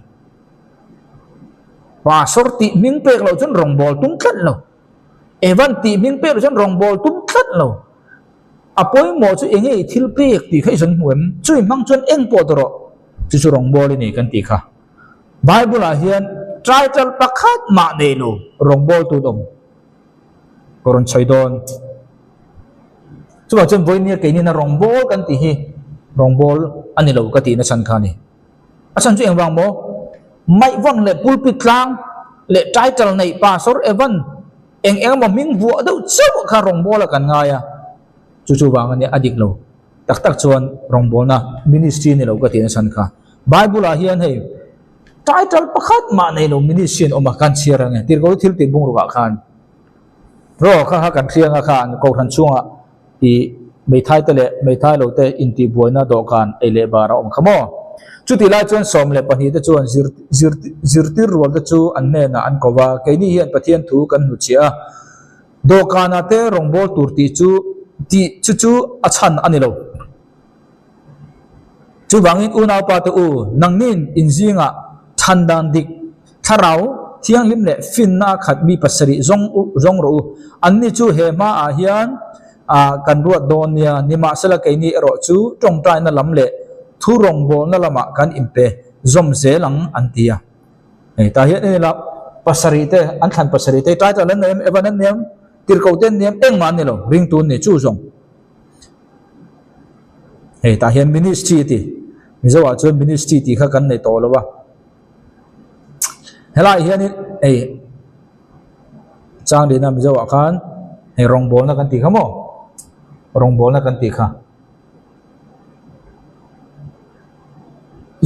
wa sorti ming pek lo chuan rongbol tum khat lo evan ti ming pek lo chuan rongbol tum khat lo apoi mo chu enge thil pek ti khai san huam chui mang chuan eng po doro chu rongbol ni kan ti kha bible a hian title pakhat ma nei lo rongbol tu dom koron chaidon chuwa chen voinia ke ni na rongbol kan ti hi rongbol ani lo ka ti na san kha ni asan chu eng wang mo mai wang le pulpit lang le title nei pastor evan eng ma ming vu do chau kha rongbol kan nga ya chu wang ani adik lo tak chuan rongbol na ministry ni lo ka ti na san kha bible a hian hei title pakhat ma nei lo ministry o ma kan chiarang tir go thil ti bung ruwa khan ro kha kan thianga khan ko khan chunga i mei thai te le mei thai lo te in ti boina do kan ele bara om khamo chu ti la chuan som le pani te chuan zirtir rol te chu an ne na an kowa ke ni hian pathian thu kan nu chia do kana te rongbol tur ti chu achan ani lo chu wangin unau pa tu nang nin injinga thandan dik tharau thiang lim le finna khat mi pasari zong ro anni chu he ma a hian kan ruat don nia nima sala ke ni ro chu tong tai na lam le thu rong bol na lama kan impe zom zelang antia ta hian ni la pasari te an than pasari te tai ta lan nem evan nem tir ko ten nem eng man ni lo ring tun ni chu zong ta hian ministry ti mizawa chu ministry ti kha kan nei to lo wa helai hian ni chang de na mizawa khan rong bol na kan ti khamo rong bol na kan ti kha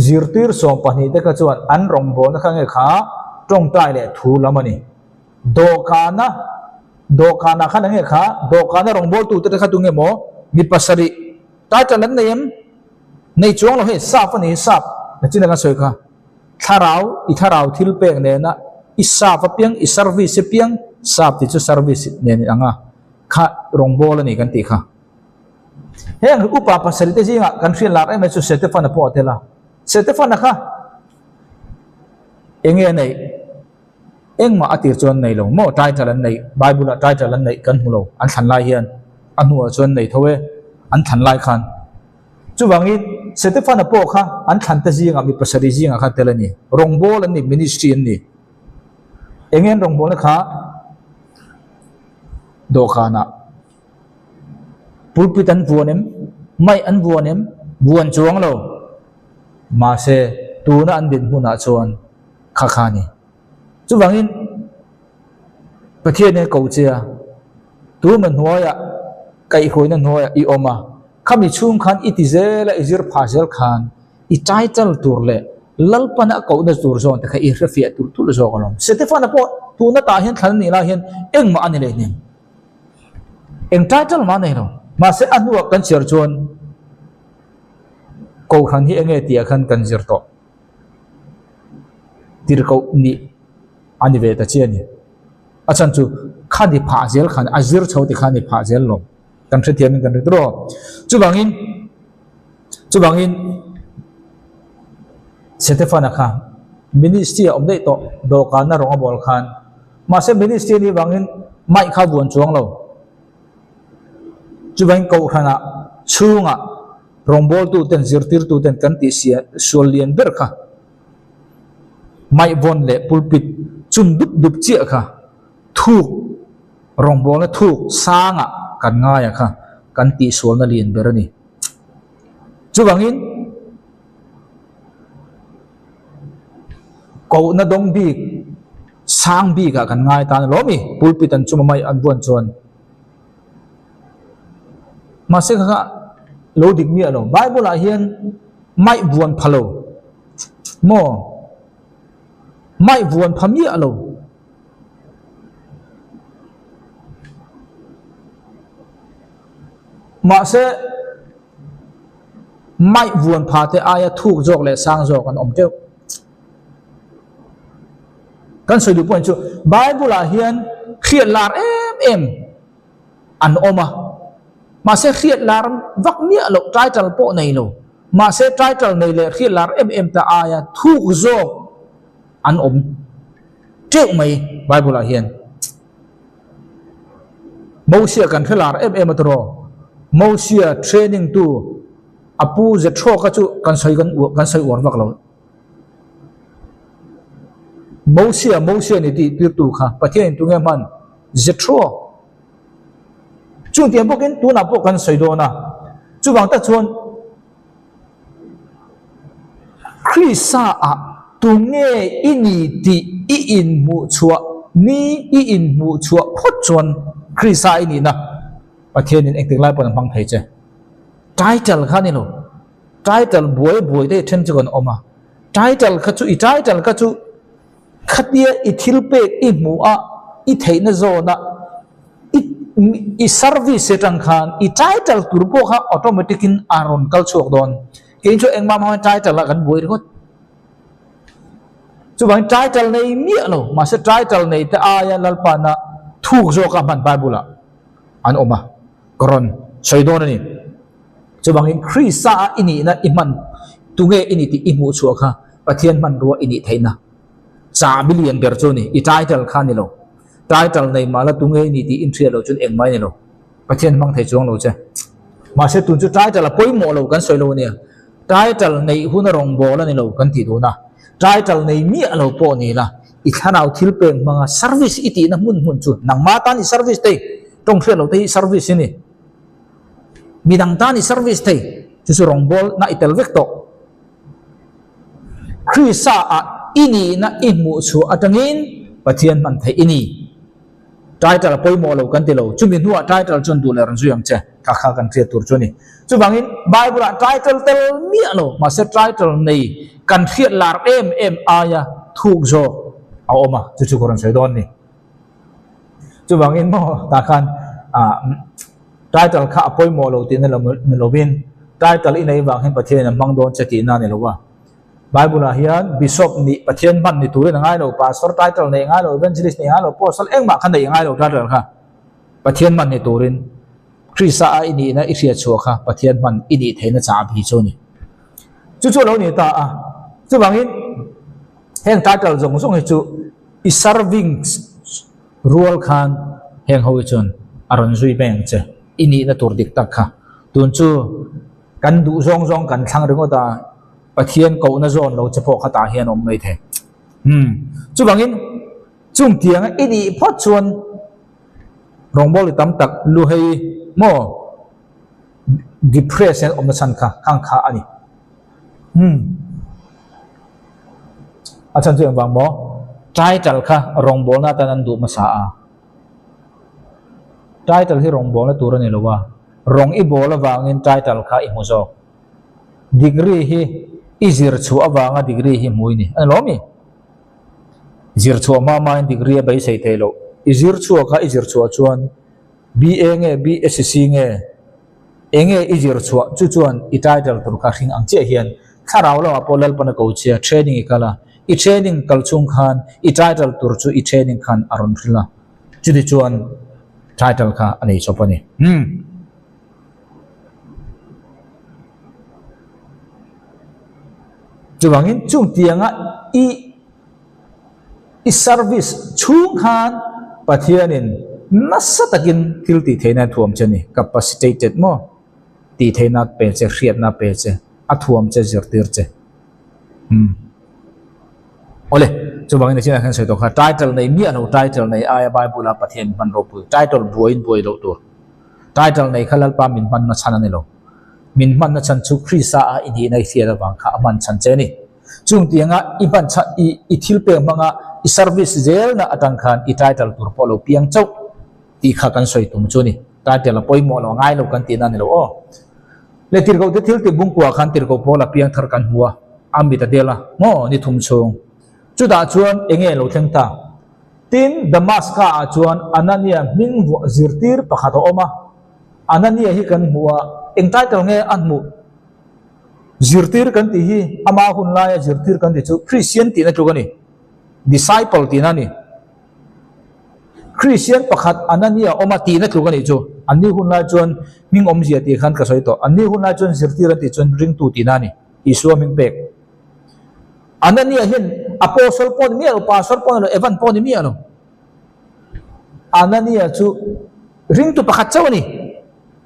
zirtir som pani te ka chuan an rong bol na khange kha tong tai le thu lamani do kana khan nge kha do kana rong bol tu te kha tu nge mo mi pasari ta ta lan nem nei chuang lo he sap ani sap na chin ka soi kha tharau thil pek ne na i sap piang i service piang sap ti chu service ne anga kha rong bol ani kan ti kha heng upa pasari te jinga kan fian lar ai me chu Stefan po tela Stefan kha enge nei engma atir chon nei lo mo title an nei bible title an nei kan hulo an than lai hian an hu chon nei thowe an than lai khan chu wangi Stefan po kha an than ta jinga mi pasari jinga kha telani rong bol ani ministry ani engen rong bol kha do khana pulpit an vuanem mai an vuanem buan chuang lo ma se tuna an din huna chuan kha khani chu wangin pathian ne ko chia tu man hoya kai khoina hoya I oma khami chum khan itizela izir phasel khan I title turle lalpana ko na tur zon ta kha I refia tur tul zo kolom Stefan po tuna ta hian thlan ni la hian eng ma ani le nim eng title ma nei lo ma se anua kan cher chuan ko khan hi enge tia khan kan zir to tir ko ni ani ve ta chiani achan chu khani pha zel khan azir chhoti khani pha zel lo kan thre thiam kan ro chu bangin Stefana kha ministry om dei to do kan na rong bol khan ma se ministry ni bangin mai kha buan chuang lo chu bang ko khana chunga rong bol tu ten zirtir tu ten kan ti sia solian ber kha mai bon le pulpit chum dup chia kha thuk rong bol na thuk sanga kan nga ya kha kan ti sol na lien ber ni chu bangin ko na dong bi sang bi ka kan ngai ta lo mi pulpit an chuma mai an bon chon ma se kha lo dik mi alo bible a hian mai buan phalo mo mai buan phami alo ma se mai buan pha te aya thuk jok le sang jok an om te kan soi du point chu bible a hian khiat lar em an oma ma se khiat lar vak mi alo title po nei lo ma se title nei le khiat lar em ta aya thuk jok an om tek mai bible a hian Moses kan khilar em atro Moses training tu apu je thro ka chu kan soi war vak lo Moses ni ti pir tu kha pathian tu nge man zetro chu tiam bokin tu na po kan soi do na chu bang ta chuan Krista a tu nge ini ti I in mu chua ni I in mu chua phot chuan Krista ini na pathian in ekting lai pon mang thai che title kha ni lo title boy de then chu kon oma title kha chu I title kha chu khatia I thilpe I mu a I theina zona I service setang khan I title turpo kha automatic in aron kal chok don kin chu engma ma title la kan boi got chu bang title nei mi alo ma se title nei ta aya lalpana thuk zo ka man bible an oma koron soidon ni chu bang in Krista ini na iman tunge ini ti imu chu kha pathian man ro ini theina sa billion ber chu ni I title khan ni lo title nei mala tunge ni ti in thria lo chun eng mai ni lo pathian mang thai chuang lo che ma se tun chu title la poi mo lo kan soi lo ni title nei huna rong bol ani lo kan ti do na title nei mi alo po ni la I thanau thil peng manga service iti na mun chu nang ma ta ni service te tong thria lo te service ni midang ta ni service te chu rong bol na itel vek to Krista a ini na imu chu atangin pathian man thai ini title poi mo lo kan ti lo chumin huwa title chon du le ran zuyang che ka kha kan thria tur choni chu bangin bible title tel mi alo ma se title nei kan thiat lar em aya thuk zo a oma chu koran sei don ni chu bangin mo ta khan title kha poi mo lo tin la lo bin title inai wang hen pathian mang don che ti na ni lo wa Bible a hian bishop ni pathian man ni turin ngai lo pastor title nei ngai lo evangelist nei ngai lo apostle engma khan nei ngai lo title kha pathian man ni turin Krista a ini na I ria chu kha pathian man ini theina cha bi chu ni chu lo ni ta a chu bangin heng title zong he chu I serving role khan heng ho chun aron zui beng che ini na tur dik tak kha tun chu kan du zong kan thang ringo ta pathian ko na zon lo chapo khata hian om mai the chu bangin chung tiếng ít đi phát chuan rong bol tam tak lu hay mo depression om na san kha khang kha ani achan chuan wang mo title kha rong bol na tan du ma sa a title hi rong bol na tur ni lowa rong I bol awangin title kha I muzo degree hi izir chu awanga degree hi muini an lomi zir chu ma ma degree bai sei thelo izir chu kha izir chu chuan BA nge BSc nge enge izir chu chu chuan I title tur ka hring ang che hian tharau lo apolal pana ko chia training kala I training kalchung khan I title tur chu I training khan aron thrila chudi chuan title kha anei chopani chuwangin chung tianga I service chung khan pathianin nasa takin tilti theina thuam chani capacitated mo ti theina pe che hriat na pe che athuam che zirtir che ole chuwangin na china khan sei to kha title nei mi anu title nei aya bible a pathian man ro pu title buin boi lo tur title nei khalal pa min man na chana ni lo min man na chan chu khrisa a ini nei thia wang kha man chan che ni chung tianga I ban cha I thil pe manga I service zel na atang khan I title tur polo piang chau ti kha kan soi tum chu ni title poi mo lo ngai lo kan ti na ni lo o le tir go te thil ti bung kwa khan tir go pola piang thar kan huwa ambi ta dela mo ni thum chung chu da chuan enge lo theng ta tin damaska a chuan anania min zirtir pakhat oma anania hi kan huwa eng title nge an mu zirtir kan ti hi ama hun la ya zirtir kan ti chu Christian ti na chu gani disciple ti na ni Christian pakhat anania oma ti na chu gani chu ani hun la chuan ming om zia ti khan ka soi to ani hun la chuan zirtir ti chuan ring tu ti na ni isu ming pek anania hin apostle pon mi alo pastor pon lo evan pon mi alo anania chu ring tu pakhat chaw ni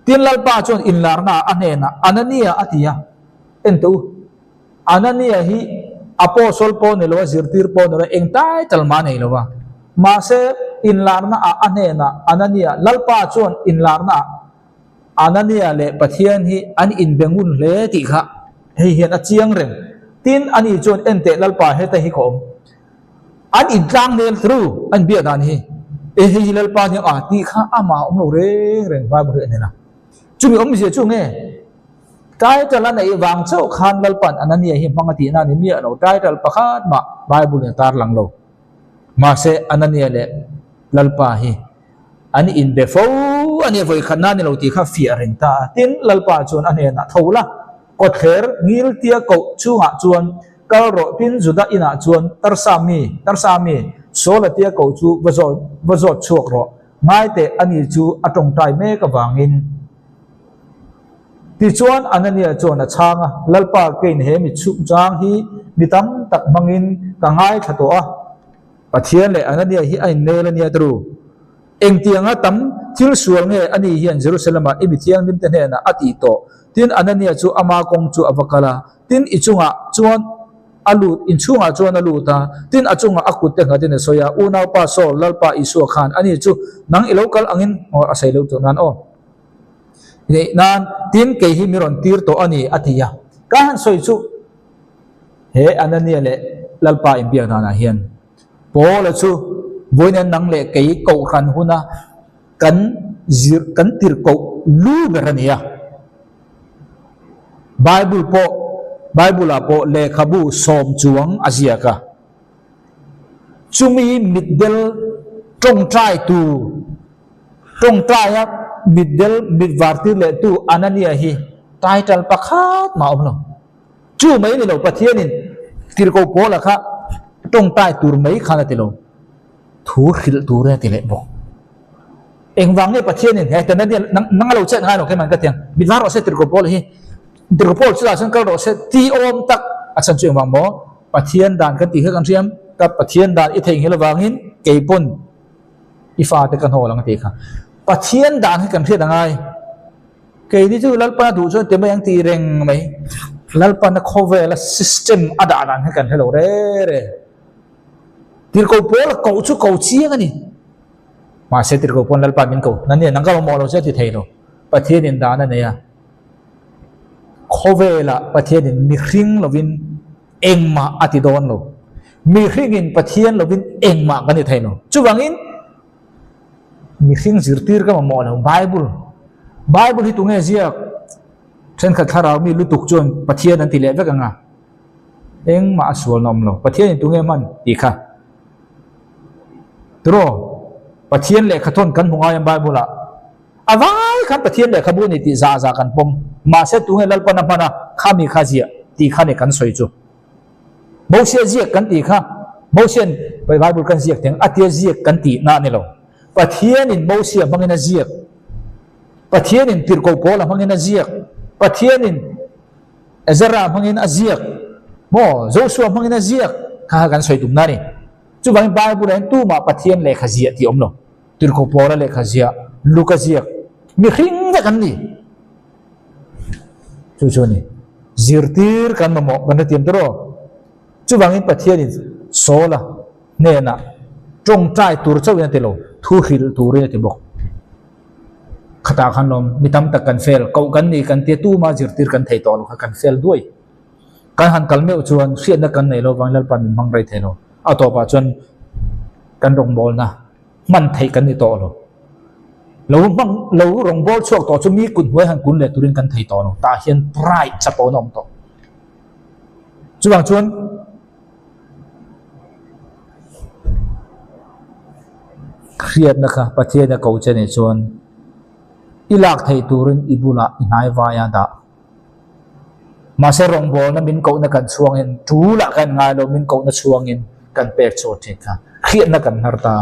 tin lal pa chuan in lar na anena anania atia ento anania hi apostle pon lo zirtir pon lo eng title ma nei lo wa ma se in lar na anena anania lal pa chuan in lar na anania le pathian hi an in bengun le ti kha hei hian a chiang reng tin ani chuan ente lal pa he ta hi khom an in tlang nel through an bia dan hi e hei lal pa ni a ti kha ama om lo reng reng ba bu ne na chumi om sia chu nge title an ei wang chau khan lal pan anania hi mangati na ni mi no title pakhat ma bible ne tar lang lo ma se anania le lal pa hi ani in befo ani voi khanna ni lo ti kha fi reng ta tin lal pa chuan ane na thola ko kher ngil tia ko chunga chuan kal ro tin juda ina chuan tarsami sola tia ko chu bazo chok ro ngai te ani chu atong tai me ka wangin ti chuan anania chuan a changa lalpa kein he mi chu chang hi mitam tak mangin ka ngai thato a pathian le anania hi ai nel ania tru eng tianga tam thil sual nge ani hian Jerusalem a imi thiang nim te ne na ati to tin anania chu ama kong chu avakala tin ichunga chuan alut in chunga chuan aluta tin achunga akut te ngatin soya una pa so lalpa isu khan ani chu nang ilokal angin or asai lo to nan o nan tin ke hi miron tir to ani atia kan soi chu he anania le lalpa imbia na hian pol chu boinen nang le ke ko khan huna kan tir ko lu berania bible po le khabu som chuang azia ka chumi middel trong trai ya middel midvarti le tu anania hi title pakhat ma omlo chu mai ni lo pathianin tir ko pola kha trong tai tur mai khana te lo thu khil tur te le bo eng wang nge pathianin he tan nang lo chen ngai lo ke man ka tiang midvar ose tir ko pol hi tir ko pol chu san kal ro se ti om tak achan chu wang mo pathian dan kan ti he kan riam ka pathian dan I theng hil wangin keipon ifa te kan ho lang te kha pathian dan he kan thia dangai ke ni chu lalpa du chu te mayang ti reng mai lalpa na khovel system ada dan he kan hello re tir ko pol ko chu ko chi nga ni ma se tir ko pon lal pa min ko nan ne nang ka mo lo se ti thei lo pathian in da na ne ya khovela pathian in mi hring lovin engma ati don lo mi hring in pathian lovin engma kan ni thei lo chu wangin mi hring zirtir ka mo lo bible hi tunge ziak then khat thara mi lutuk chon pathian an ti le vek anga engma aswal nom lo pathian in tunge man ti kha tro pathian le khaton kan hunga yam bible la avai kan pathian le khabu ni ti za kan pom ma se tunge lal pana pana khami kha zia ti kha ne kan soi chu mo se ziak kan ti kha mo sen bible kan ziak teng atia ziak kan ti na ne lo pathian in mo se mangena ziak pathian in tir ko pola mangena ziak pathian in ezra mangena ziak mo joshua mangena ziak kha kan soi tum na ni chu bang bible en tu ma pathian le kha zia ti om lo tir ko pola le kha zia luka ziak mi hring da kan ni chu ni zirtir kan mo kan tiam tro chu bang in pathian in sola ne na trong trai tur chau ya te lo thu hil tur ya te bok khata khan lom mitam tak kan fel kau kan ni kan te tu ma zirtir kan thei to lo kan fel duai kan han kalme chuan hriat na kan nei lo wanglal pan mang rai the lo ato pa chuan kan rong bol na man thei kan ni to lo lo rong bol chuak to chu mi kun huai han kun le turin kan thei to lo ta hian pride chapo nom to chuwang chuan hriat na kha pathian na ko chane chuan ilak thei turin ibula inai vaya da ma se rong bol na min ko na kan chuang in tu la kan nga lo min ko na chuang in kan pek cho the kha khiat na kan harta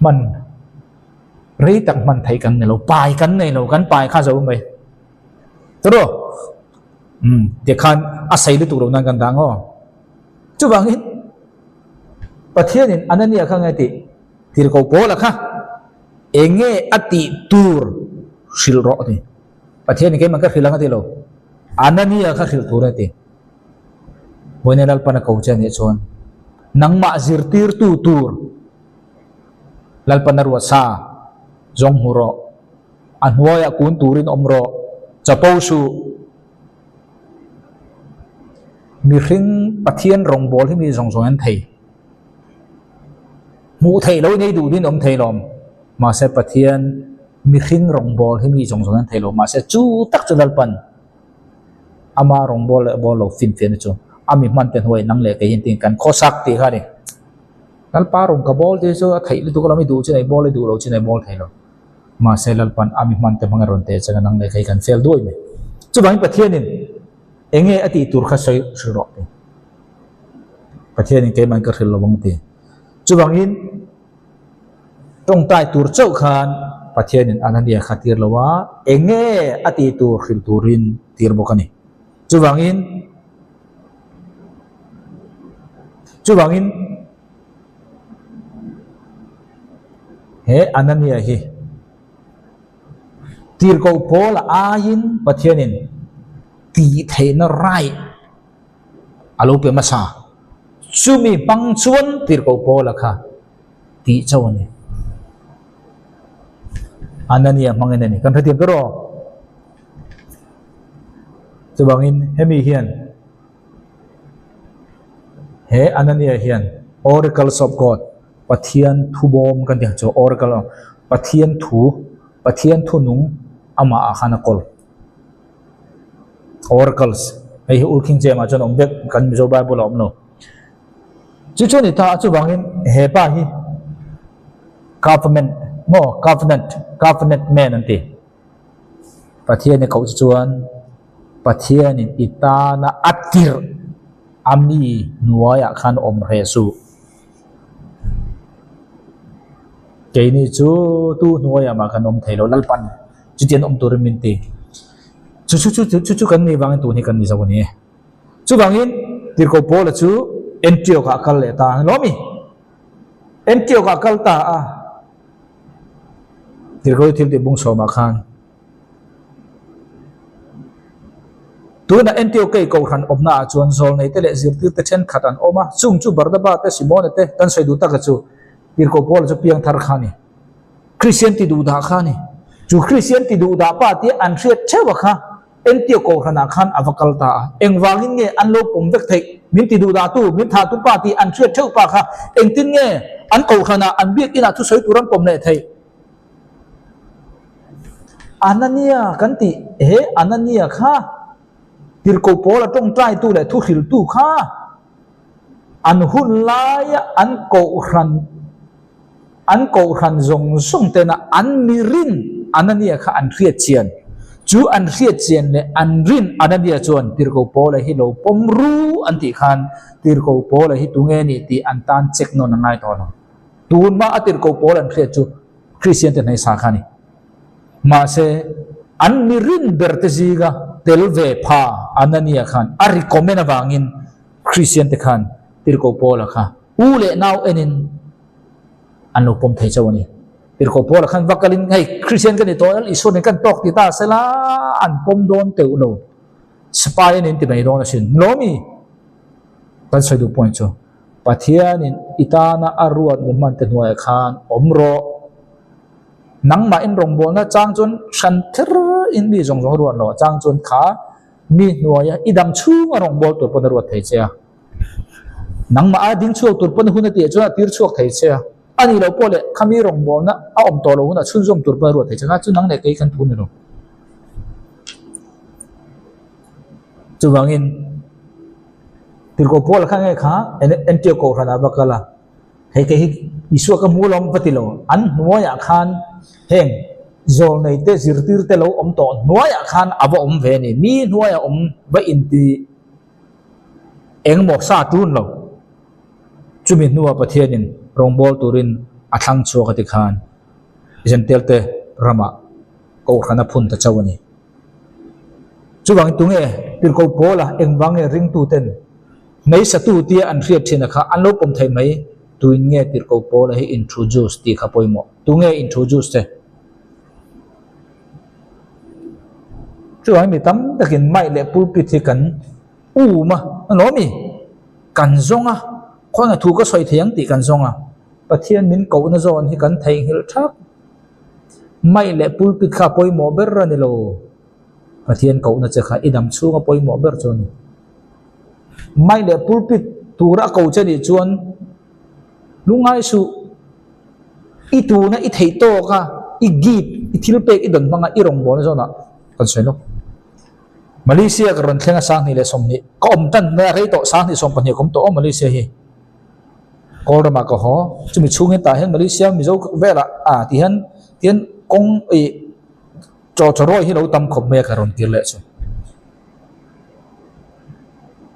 man rei tak man thei kan ne lo pai kan nei lo kan pai kha zo mai tro te khan asai lu tu lo nan kan dang ho chu wang in pathian in anania kha ngai ti tir ko pola kha enge ati tur sil ro ni pathian ni ke man ka khilang ati lo anania kha khil tur ati boinelal pana ko chen ni chon nang ma zirtir tu tur lal pana ro sa zong huro anhoya kun turin omro chapo su mi hring pathian rong bol hi mi zong zong an thei mu thei lo nei du din om thei lom ma se pathian mi hring rong bol hi mi zong zong an thei lo ma se chu tak chu dal pan ama rong bol lo fin chu ami man ten hoi nang le ke yin tin kan khosak ti kha ni kal pa rong ka bol te so thei lu tu ko mi du chu nei bol le du lo chu nei bol thei lo ma se lal pan ami man te mangar ron te changa nang le kai kan fel doi me chu bang pathian in enge ati tur kha soi suro te pathian in ke man ka khil lo bang te chu bang in tong tai tur chau khan pathian in anania khatir lawa enge ati tur khil turin tir bokani chu bang in he anania hi tir ko pola ayin pathian in ti thei na rai alo pe masa sumi pang chuan tir ko pola kha ti chawani anania mangena ni kan thatiam ro chubangin hemi hian he anania hian oracles of god pathian thu bom kan dia cho oracle pathian thu nung ama akhana kol oracles ei ulking je ma chon ombek kan jo bible om no chu ni ta chu bangin he pa hi covenant man anti pathian ne ko chuan pathian in itana atir ami nuaya khan om resu keini chu tu nuaya ma khan om thailo lalpan chutian om tur minti chu kan ni wang tu ni kan ni zawani chu wangin tir ko pola chu Antioch akal le ta lomi Antioch akal ta a tir ko til de bung so ma khan tu na entio ke ko ran omna chuan zol nei te le zirtir te chen khatan oma chung chu bardaba te simone te tan soi du ta ka chu tir ko pol chu piang thar khani christian ti du da khani chu christian ti du da pa ti an riat chewa kha entio ko ran khan avakal ta engwangin nge an lo pum vek thei min ti du da tu min tha tu pa ti an riat theu pa kha eng tin nge an ko khana an biak ina thu soi turam pom ne thei anania kanti he anania kha tir ko pola tong trai tu le thu khil tu kha an hun lai an ko ran zong sung te na an mirin anania kha an riat chian chu an riat chian le an rin anania chuan tir ko pola hi lo pom ru an ti khan tir ko pola hi tu nge ni ti an tan check no na ngai to no tun ma atir ko pola an riat chu christian te nei sa khani ma se an mirin berteziga telve pha anania khan a recommend awangin christian te khan tirko pola kha ule now enin anu pom thei chawani tirko pola khan vakalin hei christian kan to al isun kan tok ti ta sela an pom don teu lo spy nin ti mai don sin lomi kan sai du point cho pathian in itana aruat min man te nuai khan omro nang ma in rong bol na chang chun shan ther in mi jong jong ruat lo chang chun kha mi nuaya idam chu rong bol tur pon ruat thei che nang ma ading chu tur pon hun ti chu tir chuak thei che ani lo pole khami rong bol na a om to lo na chun jom tur pon ruat thei che chu nang ne kai kan tu ni lo chu wangin tir ko pol kha nge kha en tio ko khana bakala hei ke hi isu ka mulom patilo an nuaya khan heng zol nei te zirtir te lo om to nuaya khan abo om ve ni mi nuaya om va inti eng mo sa tun lo chumi nuwa pathianin rongbol turin athang chuak ati khan jentel te rama ko khana phun ta chawani chuwang tunge tir ko pola engwange ring tu ten nei sa tu tia an riat thina kha an lo pom thai mai tuin nge tir ko pola hi introduce ti kha poimo tu nge introduce te chuai mi tam takin mai le pulpit hi kan ma no mi kan zonga khona thu ko soi thiang ti kan zonga pathian min ko na zon hi kan thei hil thak mai le pulpit kha poimo ber ra ni lo pathian ko na che kha idam chunga poimo ber chon mai le pulpit tura ko che ni chuan lungai su itu na i thei to ka i gip i thil pe i don manga i rong bol zona kan selo Malaysia ka ron thlenga sang ni le som ni ko om tan na rei to sang ni som pan hi kom to Malaysia hi ko ra ma ko ho chumi chungin ta hen Malaysia mi zo vela tian kong i cho roi hi lo tam khop me ka ron tir le chu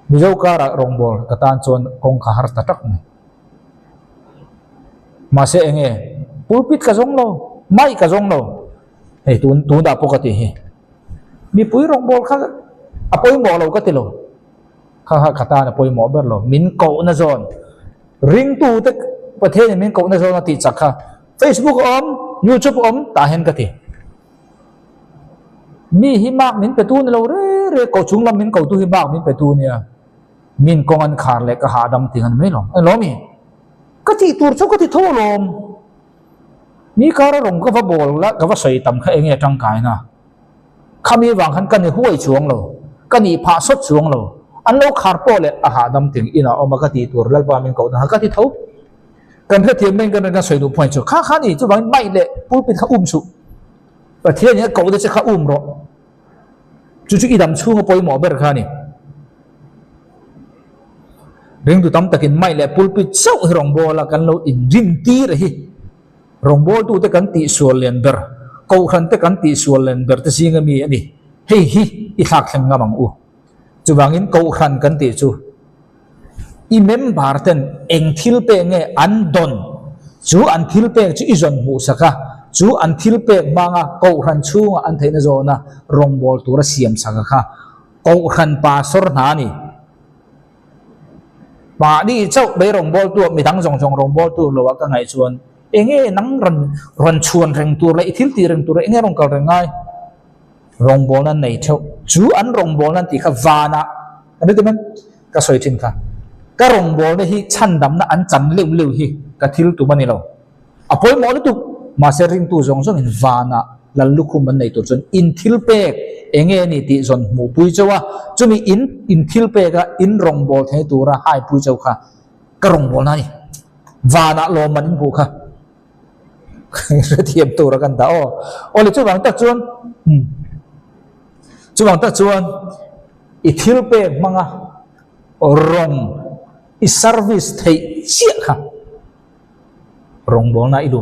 mi zo ka ra rong bol ka tan chon kong kha har ta tak ni mase enge pulpit ka zong lo mai ka zong lo hei tu da pokati hi mi pui rong bol kha apoi mo lo ka ti lo kha khata na poi mo ber lo min ko na zon ring tu te pathe ni min ko na zon ti chakha Facebook om YouTube om ta hen ka ti mi hi mak min pe tu ni lo re ko chung lam min ko tu hi mak min pe tu nia min kong an khar le ka ha dam ti han me lo lo mi ka ti tur chu ka ti tho lom mi ka ra rong ka va bol la ka va sei tam kha enge tang kai na khami wang han kan ni huai chuang lo kan ni pha sot chuang lo an lo khar po le a ha dam ting ina o ma ka ti tur lal pa min ko na ka ti tho kan the thiam men kan ka sei du point chu kha ni chu bang mai le pulpit kha su pa thian ni ko de che kha ro chu i dam chu ngo poi mo ber kha ni ring tu tam takin mai le pulpit sau rong bola kan lo in rim ti re hi rong bol tu te kan ti sual len ber ko khan te kan ti sual len ber te singa mi ani hei hi i thak thang ngamang u chu wangin ko khan kan ti chu i member ten eng thil pe nge an don chu an thil pe chu i zon mu saka chu an thil pe manga ko khan chunga an theina zona rong bol tu ra siam saka kha ko khan pa sor na ni ba đi châu bê rồng bol tu mi thang rong rong bol tu lo ka ngai chuan enge nang ran chuan reng tu lai thil ti reng tu enge rong kal reng ngai rong bol na nei châu chú an rong bol nan ti kha vana anu ti man ka soi thin kha ka rong bol na hi chan dam na an chan leu leu hi ka thil tu mani lo apoi mo tu ma se ring tu zong zong in vana lalu khum man nei tu chon in thil pek enge ni ti zon mu pui chawa chumi in thil pek ga in rong bol thei tu ra hai pui chau kha ka rong bol na ni vana lo man in hu kha thiam tu ra kan ta o le chu wang tak chuan chu wang tak chuan i thil pek manga rong i service thei chia kha rong bol na idu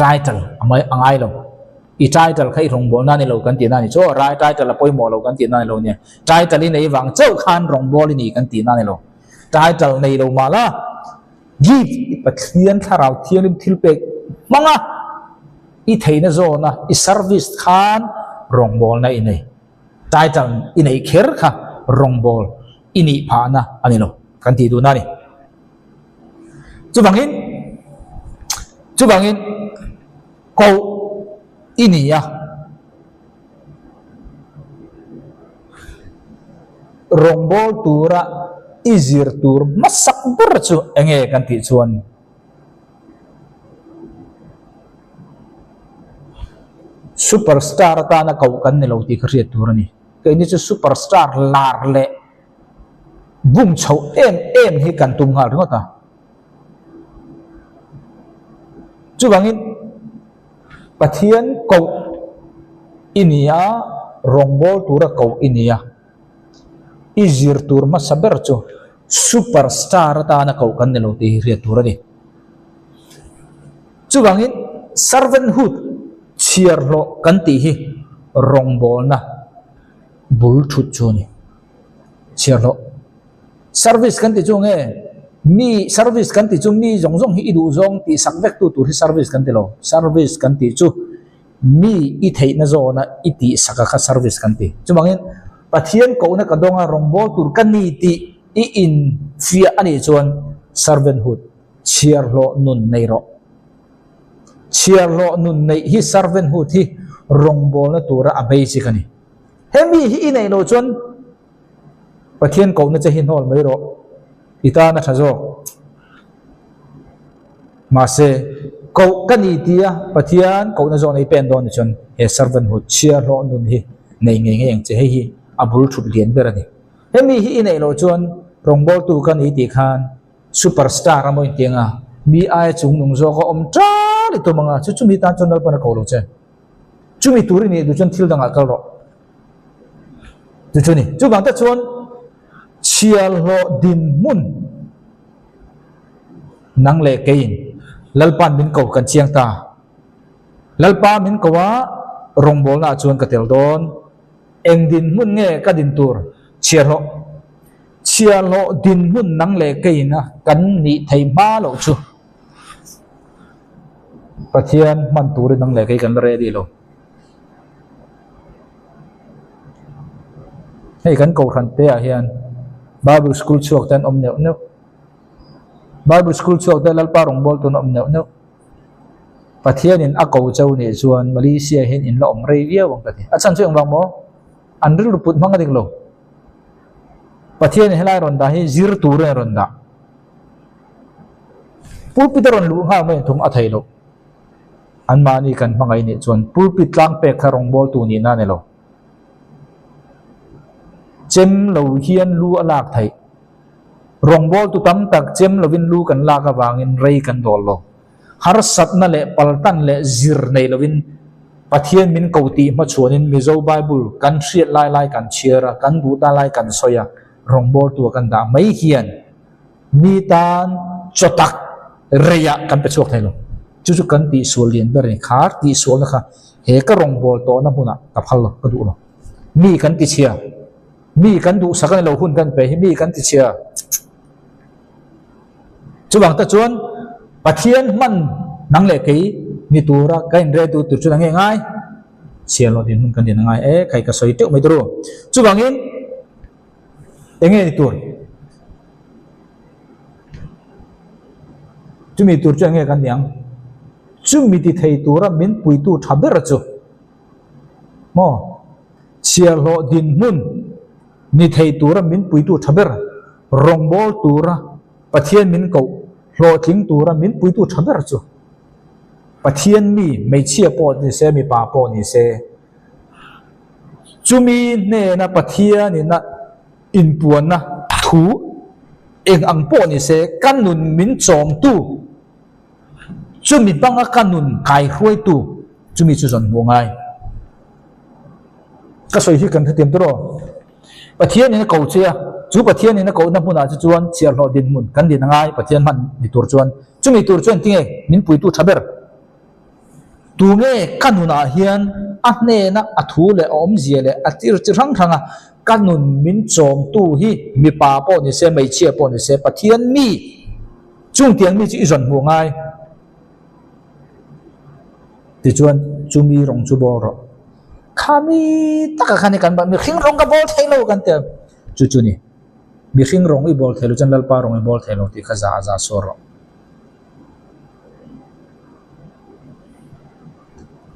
title amai angai lo i title khai rong bol na ni lo kan ti na ni cho rai title la poi mo lo kan ti na ni lo ne title ni nei wang chau khan rong bol ni kan ti na ni lo title nei lo mala give pathian tharau thialim thil pek manga i theina zo na i service khan rong bol na inei title inei kher kha rong bol ini pha na ani lo kan ti du na ni chu bangin ko ini ya rong bol tura izir tur masak ber chu enge kan ti chuan superstar ta na kau kan ni lo ti khriat tur ni ke ni chu superstar lar le bum chau em hi kan tum ngal ringo ta chu bangin pathian kau inia rong bol tura kau inia izir tur ma saber chu superstar ta na kau kan ni lo ti khriat tur ni chu bangin servanthood chiar lo kan ti hi rong bol na bul thut chu ni chiar lo service kan ti chu nge mi service kan ti chu mi zong zong hi du zong ti sak vek tu hi service kan ti lo service kan ti chu mi i thei na zo na i ti saka kha service kan ti chu bangin pathian ko na ka donga rong bol tur kan ni ti i in fia ani chuan servanthood chiar lo nun nei ro chiar lo nun nei hi servanthood hi rong bol na tura a basic ani hemi hi nei lo chuan pathian ko na che hin hol mai ro ita na thazo ma se ko kani tia pathian ko na zo nei pen don chuan he servanthood chiar lo nun hi nei nge nge che hi abul thut lian ber ani hemi hi nei lo chuan rong bol tu kan i ti khan superstar amoi tianga mi ai chung nung zo ko om tra li to manga chu mi tan chonal pan ko lo che chu mi turi ni du chon thil danga kal ro chu ni chu bang ta chon chial lo din mun nang le kein lalpan min ko kan chiang ta lalpa min ko wa rong bol na chuan ka tel don eng din mun nge ka din tur chial lo din mun nang le kein na kan ni thei ma lo chu pathian man turi nang le kai kan re di lo hei kan ko khan te a hian bible school chuak tan om neu neu bible school chuak te lalpa rong bol tu om neu neu pathian in a ko chau ni chuan malaysia hin in lo om rei viau wang ta a chan chuang wang mo an ril put mang dik lo pathian helai ron da hi zir tu re ron da pulpit ron lu nga mai thum a thai lo an mani kan mangai ni chuan pulpit tlang pe kharong bol tu ni na ne lo chem lo hian lu alak thai rong bol tu tam tak chem lovin lu kan la ka wangin rei kan dol lo har sat na le paltan le zir nei lovin pathian min kauti ma chuanin mizo bible kan hriat lai lai kan chiara kan du ta lai kan soya rong bol tu kan da mai hian mi tan chotak reya kan pe chuak thai lo chu kan ti sual lian ber ni khar ti sual na kha he ka rong bol to na huna ka phal lo ka du lo mi kan ti chia mi kan du sakan lo hun kan pe mi kan ti chia chu bang ta chuan pathian man nang le kei ni tura kain re tu chu nang ngai chia lo din hun kan din ngai e kai ka soi te mai tru chu bangin enge ni tur chu mi tur chu enge kan yang chu mi ti thei tura min pui tu thaber chu mo chia lo din mun ni thei tura min pui tu thaber rong bol tura pathian min ko lo thing tura min pui tu thaber chu pathian mi mei chia po ni se mi pa po ni se chumi ne na pathian ni na in puan na thu eng ang po ni se kanun min chom tu chumi banga kanun kai huai tu chumi chu zon ngai ka soi hi kan thiam tro pathian ni ko chia chu pathian ni ko na huna chu chuan chia lo din mun kan din ngai pathian man ni tur chuan chumi tur chuan tinge min pui tu thaber tu nge kanuna hian a hne na a thu le om zia le a tir chi rang thanga kanun min chom tu hi mi pa po ni se mei chia po ni se pathian mi chung tiang mi chi zon hu ngai ti chuan chumi rong chu bo ro khami taka khani kan ba mi khing rong ka bol thailo kan te chu chu ni mi khing rong i bol thailo chan lal pa rong i bol thailo ti kha za so ro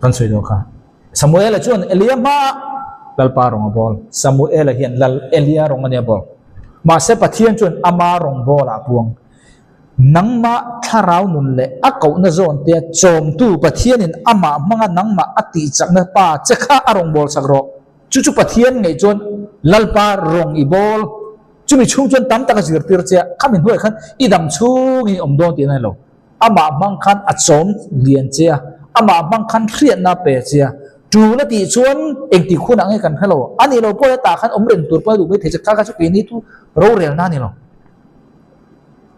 kan soi do kha Samuel la chuan Elia ma lal pa rong bol Samuel hian lal Elia rong ania bol ma se pathian chuan ama rong bol a puang nangma tharau nun le akau na zon te chom tu pathian in ama manga nangma ati chakna pa chekha arong bol sakro chu pathian ngei chon lalpa rong i bol chumi chung chon tam taka zir tir che khamin hoi khan idam chung i omdon ti nai lo ama mang khan a chom lian che ama mang khan khriat na pe che tu na ti chon eng ti khuna ngai kan hello ani lo po ta khan omren tur pa du me the chakha ka chu pe ni tu ro rel na ni lo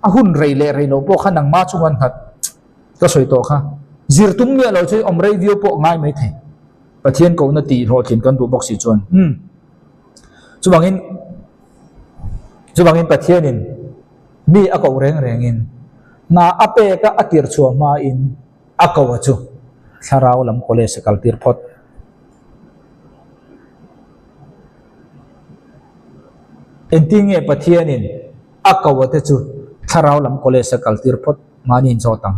ahun rei le rei lo po khan nang ma chungan hat ka soi to kha zir tum me lo chei om rei view po ngai mai the pathian ko na ti ro thin kan du box si chon chubangin pathian in mi akau reng in na ape ka atir chua ma in akaw chu tharau lam college kal tir phot entinge pathian in akaw te chu tharau lam college kal tir phot mani in chotang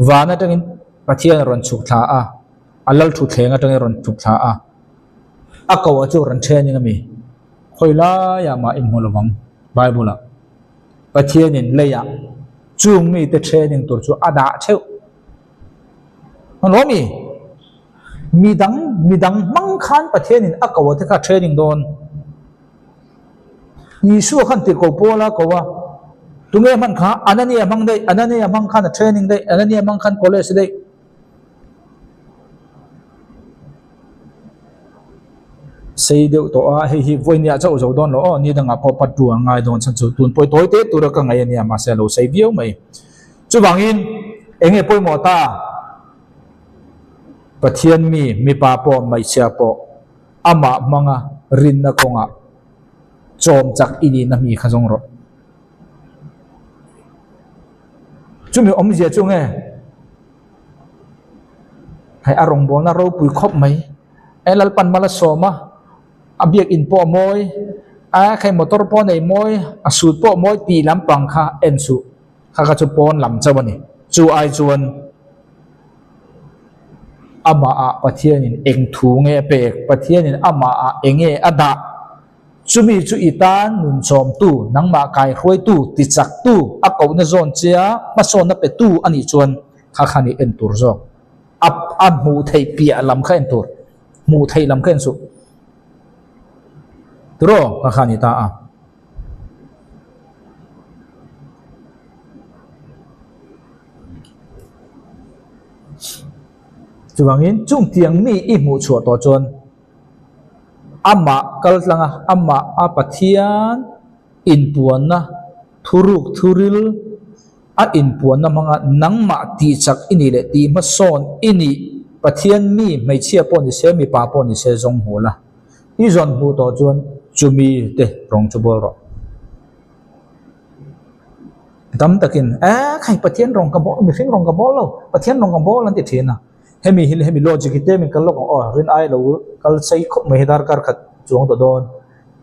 wana tangin pathian ron chuk tha a alal thu thenga tang ron chuk tha a akaw chu ran training mi khoila ya ma in molawam bible pathian in leya chung mi te training tur chu ada cheu lo midang mang khan pathian in akaw te ka training don ni su khan ti ko pola ko wa tunge man kha anania mang khan training dai anania mang khan college dai sei deu to a hi voinia chau zo don lo ni danga pho pat tu ngai don chan chu tun poi toy te tu ra ka ngai ania ma se lo sei biau mai chu bangin enge poi mo ta pathian mi pa po mai sia po ama manga rin na konga chom chak ini na mi khajong ro chumi om zia chunge hai arong bol na ro pui khop mai elal pan mala soma abiak in po moi a khai motor po nei moi asut po moi ti lam pang kha ensu kha ka chu pon lam chawani chu ai chuan ama a pathian in eng thu nge pe pathian in ama a enge ada chumi chu itan nun chom tu nangma kai hroi tu ti chak tu a ko na zon chia ma son na pe tu ani chuan kha khani en tur zo ap mu thei pia lam kha en tur mu thei lam kha en su tro kha khani ta a chuwangin chung tiang mi i mu chua to chon ama kal tlanga ama a pathian in puan na thuruk thuril a in puan na manga nangma ti chak ini le ti ma son ini pathian mi mai chia po ni se mi pa po ni se zong hola i zon hu to chuan chumi te rong chu bol ro dam takin khai pathian rong ka bo mi fing rong ka bol lo pathian rong ka bol an ti thina hemi logic te min kal lo rin ai lo kal sei khop mai dar kar khat chuang to don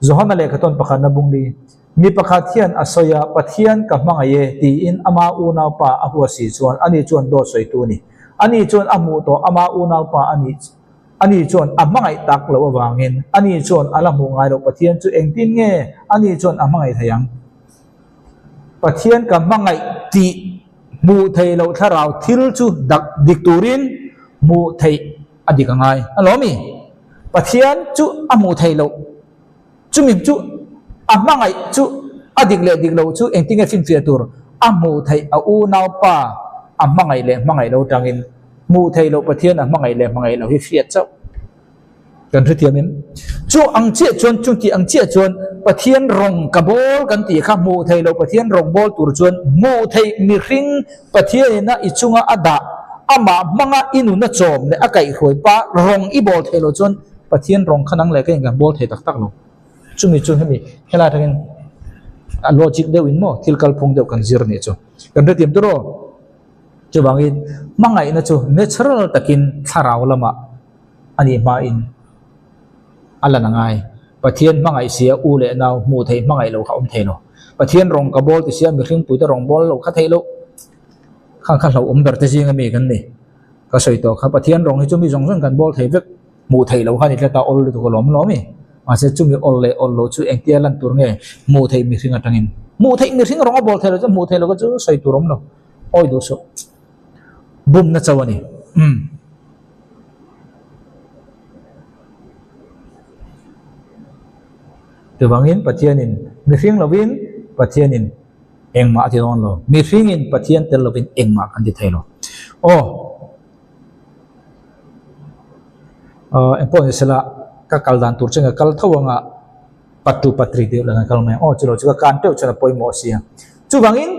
zohana le khaton pakhan na bungli mi pakhat hian asoya pathian ka hmanga ye ti in ama una pa a huwa si chuan ani chuan do soi tu ni ani chuan amu to ama una pa ani ani chon amangai tak lo awangin ani chon alamu ngai lo pathian chu engtin nge ani chon amangai thayang pathian ka mangai ti mu thei lo tharau thil chu dak dikturin mu thei adika ngai alomi pathian chu amu thei lo chu mi chu amangai chu adik le dik lo chu engting e fin fi tur amu thei a u nau pa amangai le mangai lo tangin mu thei lo pathian amangai le mangai lo hi fiat chau kan thu thiamin chu ang che chon chu ti ang che chon pathian rong kabol kan ti kha mu thei lo pathian rong bol tur chon mu thei mi ring pathian na ichunga ada ama manga inu na chom le akai khoi pa rong i bol thei lo chon pathian rong khanang le ka inga bol thei tak tak lo chumi chu hemi hela thangin a logic de win mo thil kal phung de kan zir ni chu kan thu tiam turo chu bangin mangai na chu natural takin tharau lama ani ma in ala nangai pathian mangai sia u le naw mu thei mangai lo kha thei lo pathian rong ka bol ti sia mi hring pu ta rong bol lo kha thei lo khang khang lo dar te jinga mi kan ni ka soi to kha pathian rong hi chu mi jong jong kan bol thei vek mu thei lo kha ni ta ol lu ko lom lo mi ma se chu mi ol le ol lo chu eng tia lan tur nge mu thei mi hring atangin mu thei mi hring rong bol thei lo chu mu thei lo ka chu soi turom lo oi do so bum na chawani tu bangin pathianin mi hring lovin pathianin engma ti on lo mi hringin pathian tel lovin engma kan ti thailo empon sela ka kaldan tur chenga kal thawanga patu patri de la kal me chilo chuka kan teu chana poimo sia chu bangin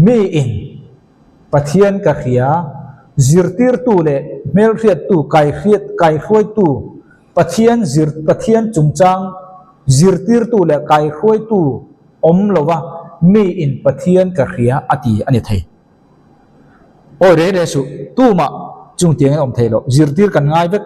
mi in pathian ka khia zirtir tu le mel riat tu kai khoi tu pathian chungchang zirtir tu le kai khoi tu om lowa mi in pathian ka khia ati ani thei re su tu ma chung tiang om thei lo zirtir kan ngai vek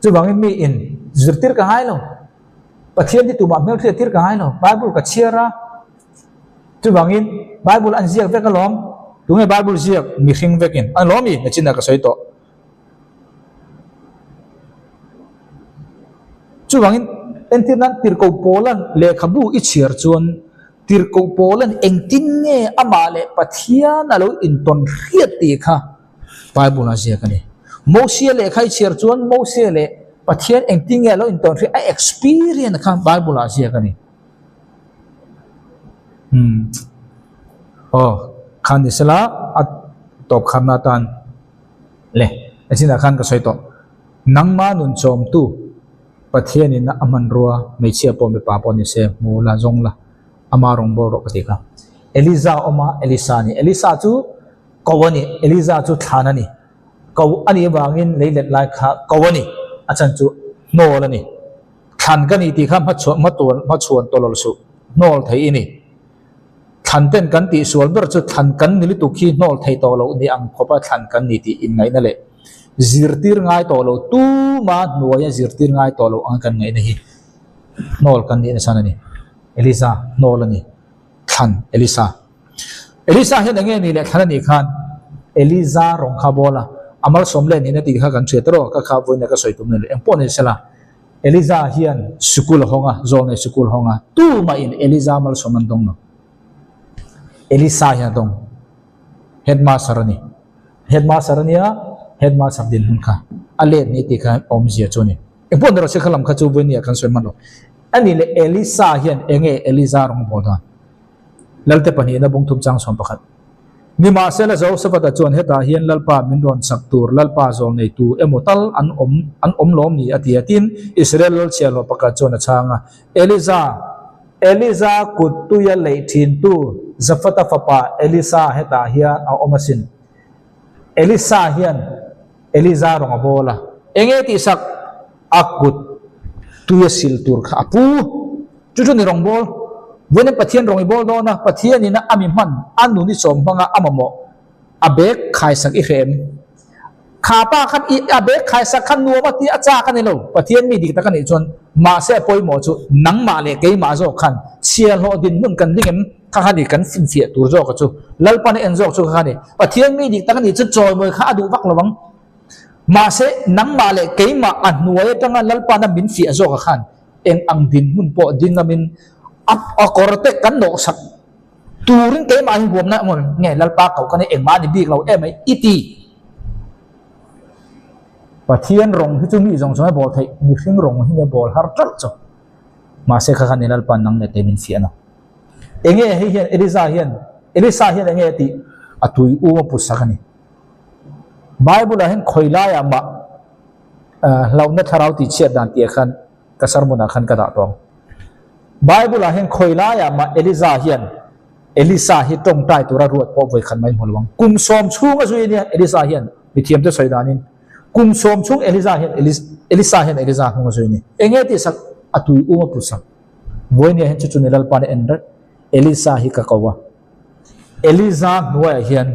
chu bangin mi in zirtir ka hai lo pathian ti tu ma mel tir ka hai lo bible ka chiara chu bangin bible an ziak vek alom tu nge bible ziak mi hring vekin an lomi na china ka soi to chu bangin entinan tir ko polan le khabu i chiar chuan tir ko polan engtin nge ama le pathian alo in ton riat ti kha bible na ziak ani Moses le khai chiar chuan Moses le pathian engting nge lo in ton ri a experience kha bible a ziak ani khan ni sala at top kharna tan le achina khan ka soi to nangma nun chom tu pathian in aman ruwa me chia pom be pa pon ni se mu la jong la ama rong bo ro ka ti ka Eliza oma Elisa ni Elisa chu kawani Eliza chu thana ni kaw ani wangin leilet lai kha kawani achan chu nol ani khan ka ni ti kha ma chuan tolol su nol thei ini khan ten kan ti sual ber chu khan kan ni tu khi nol thei to lo ni ang khopa khan kan ni ti in ngai na le zirtir ngai to lo tu ma nuaya zirtir ngai to lo ang kan ngai na hi nol kan ni na sana ni Elisa nol ani khan Elisa he nge ni le khan ni khan Elisa rong kha bola amal somle ni na ti kha kan chetro ka kha voina ka soitum ne empon ni sala Elisa hian sukul honga zone sukul honga tu ma in Elisa mal soman dong no Elisa ya dong headmaster ni headmaster din hun kha ale ni ti kha om zia choni empon ro se khalam kha chu voina kan soiman lo ani le Elisa hian enge Elisa rong boda lalte pani na bung thup chang som pakhat ni ma sela zo sabata chon heta hian lalpa min ron saktur lalpa zol nei tu emotal an om lom ni atiatin Israel chelo paka chon achanga Eliza kutu ya leitin tu zafata fapa Elisa heta hian a omasin Elisa hian Eliza rong abola enge ti sak akut tu ya siltur kha apu chu ni rong bol when pathian rong bol do na pathian ni na ami man anu ni som banga amamo abek khai sak i khem khapa khan i abek khai sak khan nuwa ti acha kan lo pathian mi dik ta kan i chon ma se poi mo chu nang ma le ke ma zo khan chial ho din mun kan dingem kha khani kan fin fia tur zo ka chu lalpan en zo chu khani pathian mi dik ta kan i chu choi moi kha adu wak lawang ma se nang ma le ke ma an nuwa tanga lalpan na min fia zo ka khan eng ang din mun po dingamin ap akorte kan no sak turin ke ma hin bom na mon nge lalpa kau kan eng ma ni bik lo em ai iti pathian rong hi chu mi jong choi bol thai mi hring rong hi ne bol har tal cho ma se kha khan nel pan nang ne te min fi ana enge hi hian elisa hian enge ti atui u ma pu sakani bible a hen khoila ya ma launa tharau ti chet dan ti khan kasar muna khan ka da tong bible a hen khoila ya ma elisa hi tong tai tura ruat po voi khan mai holwang kum som chunga zu ni elisa hian mi thiam te soidanin kum som chung elisa hung zo ni enge ti sak atui u ma pu sak voi ni hen chu nilal pan ender elisa hi ka kawa elisa nuwa hian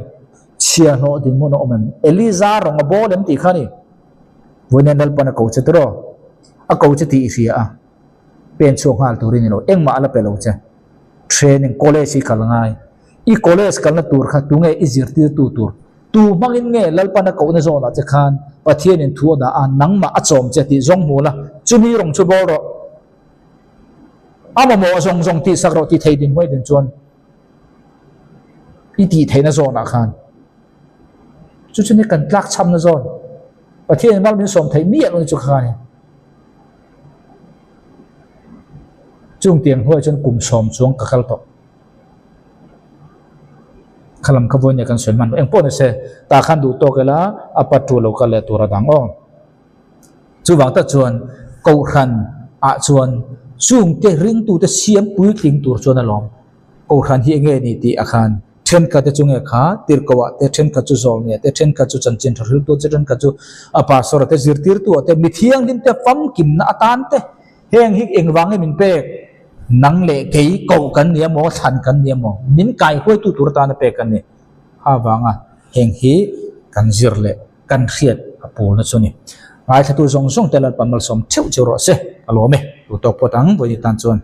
chia no din mo no omen elisa rong a bolem ti khani voi nel pan ko chetro a ko cheti fia a pen chu ngal turin no engma ala pelo che training college kal ngai I college kal na tur kha tu nge izir ti tu tur tu mangin nge lalpa na ko na zona che khan pathian in thu da an nang ma achom che ti zong mula chumi rong chu bol ro ama mo zong ti sak ro ti thei din moi din chuan I ti thei na zona khan chu chuni kan tlak cham na zon pathian mal min som thei mi an chu khan chung tiang hoi chon kum som chung ka khal to khalam khavoi ne kan son man eng pon se ta khan du to kala apatu lo ka le tura dang o chu wang ta chuan ko khan a chuan chung te ring tu te siam pui ting tur chuan alom ko khan hi nge ni ti a khan then ka te chung e kha tir ko wa te then ka chu zol ne te then ka chu chan chen thar tu chen ka chu apa sor te zir tir tu te mithiang din te pam kim na atan te heng hi eng wang min pe nang le kei ko kan nia mo than kan nia mo min kai hoi tu tur ta na pe kan ni ha wanga heng hi kan zir le kan khiat apol na chuni ai thatu zong zong telal pamal som cheu cheu ro se alo me tu tok potang voi tan chuan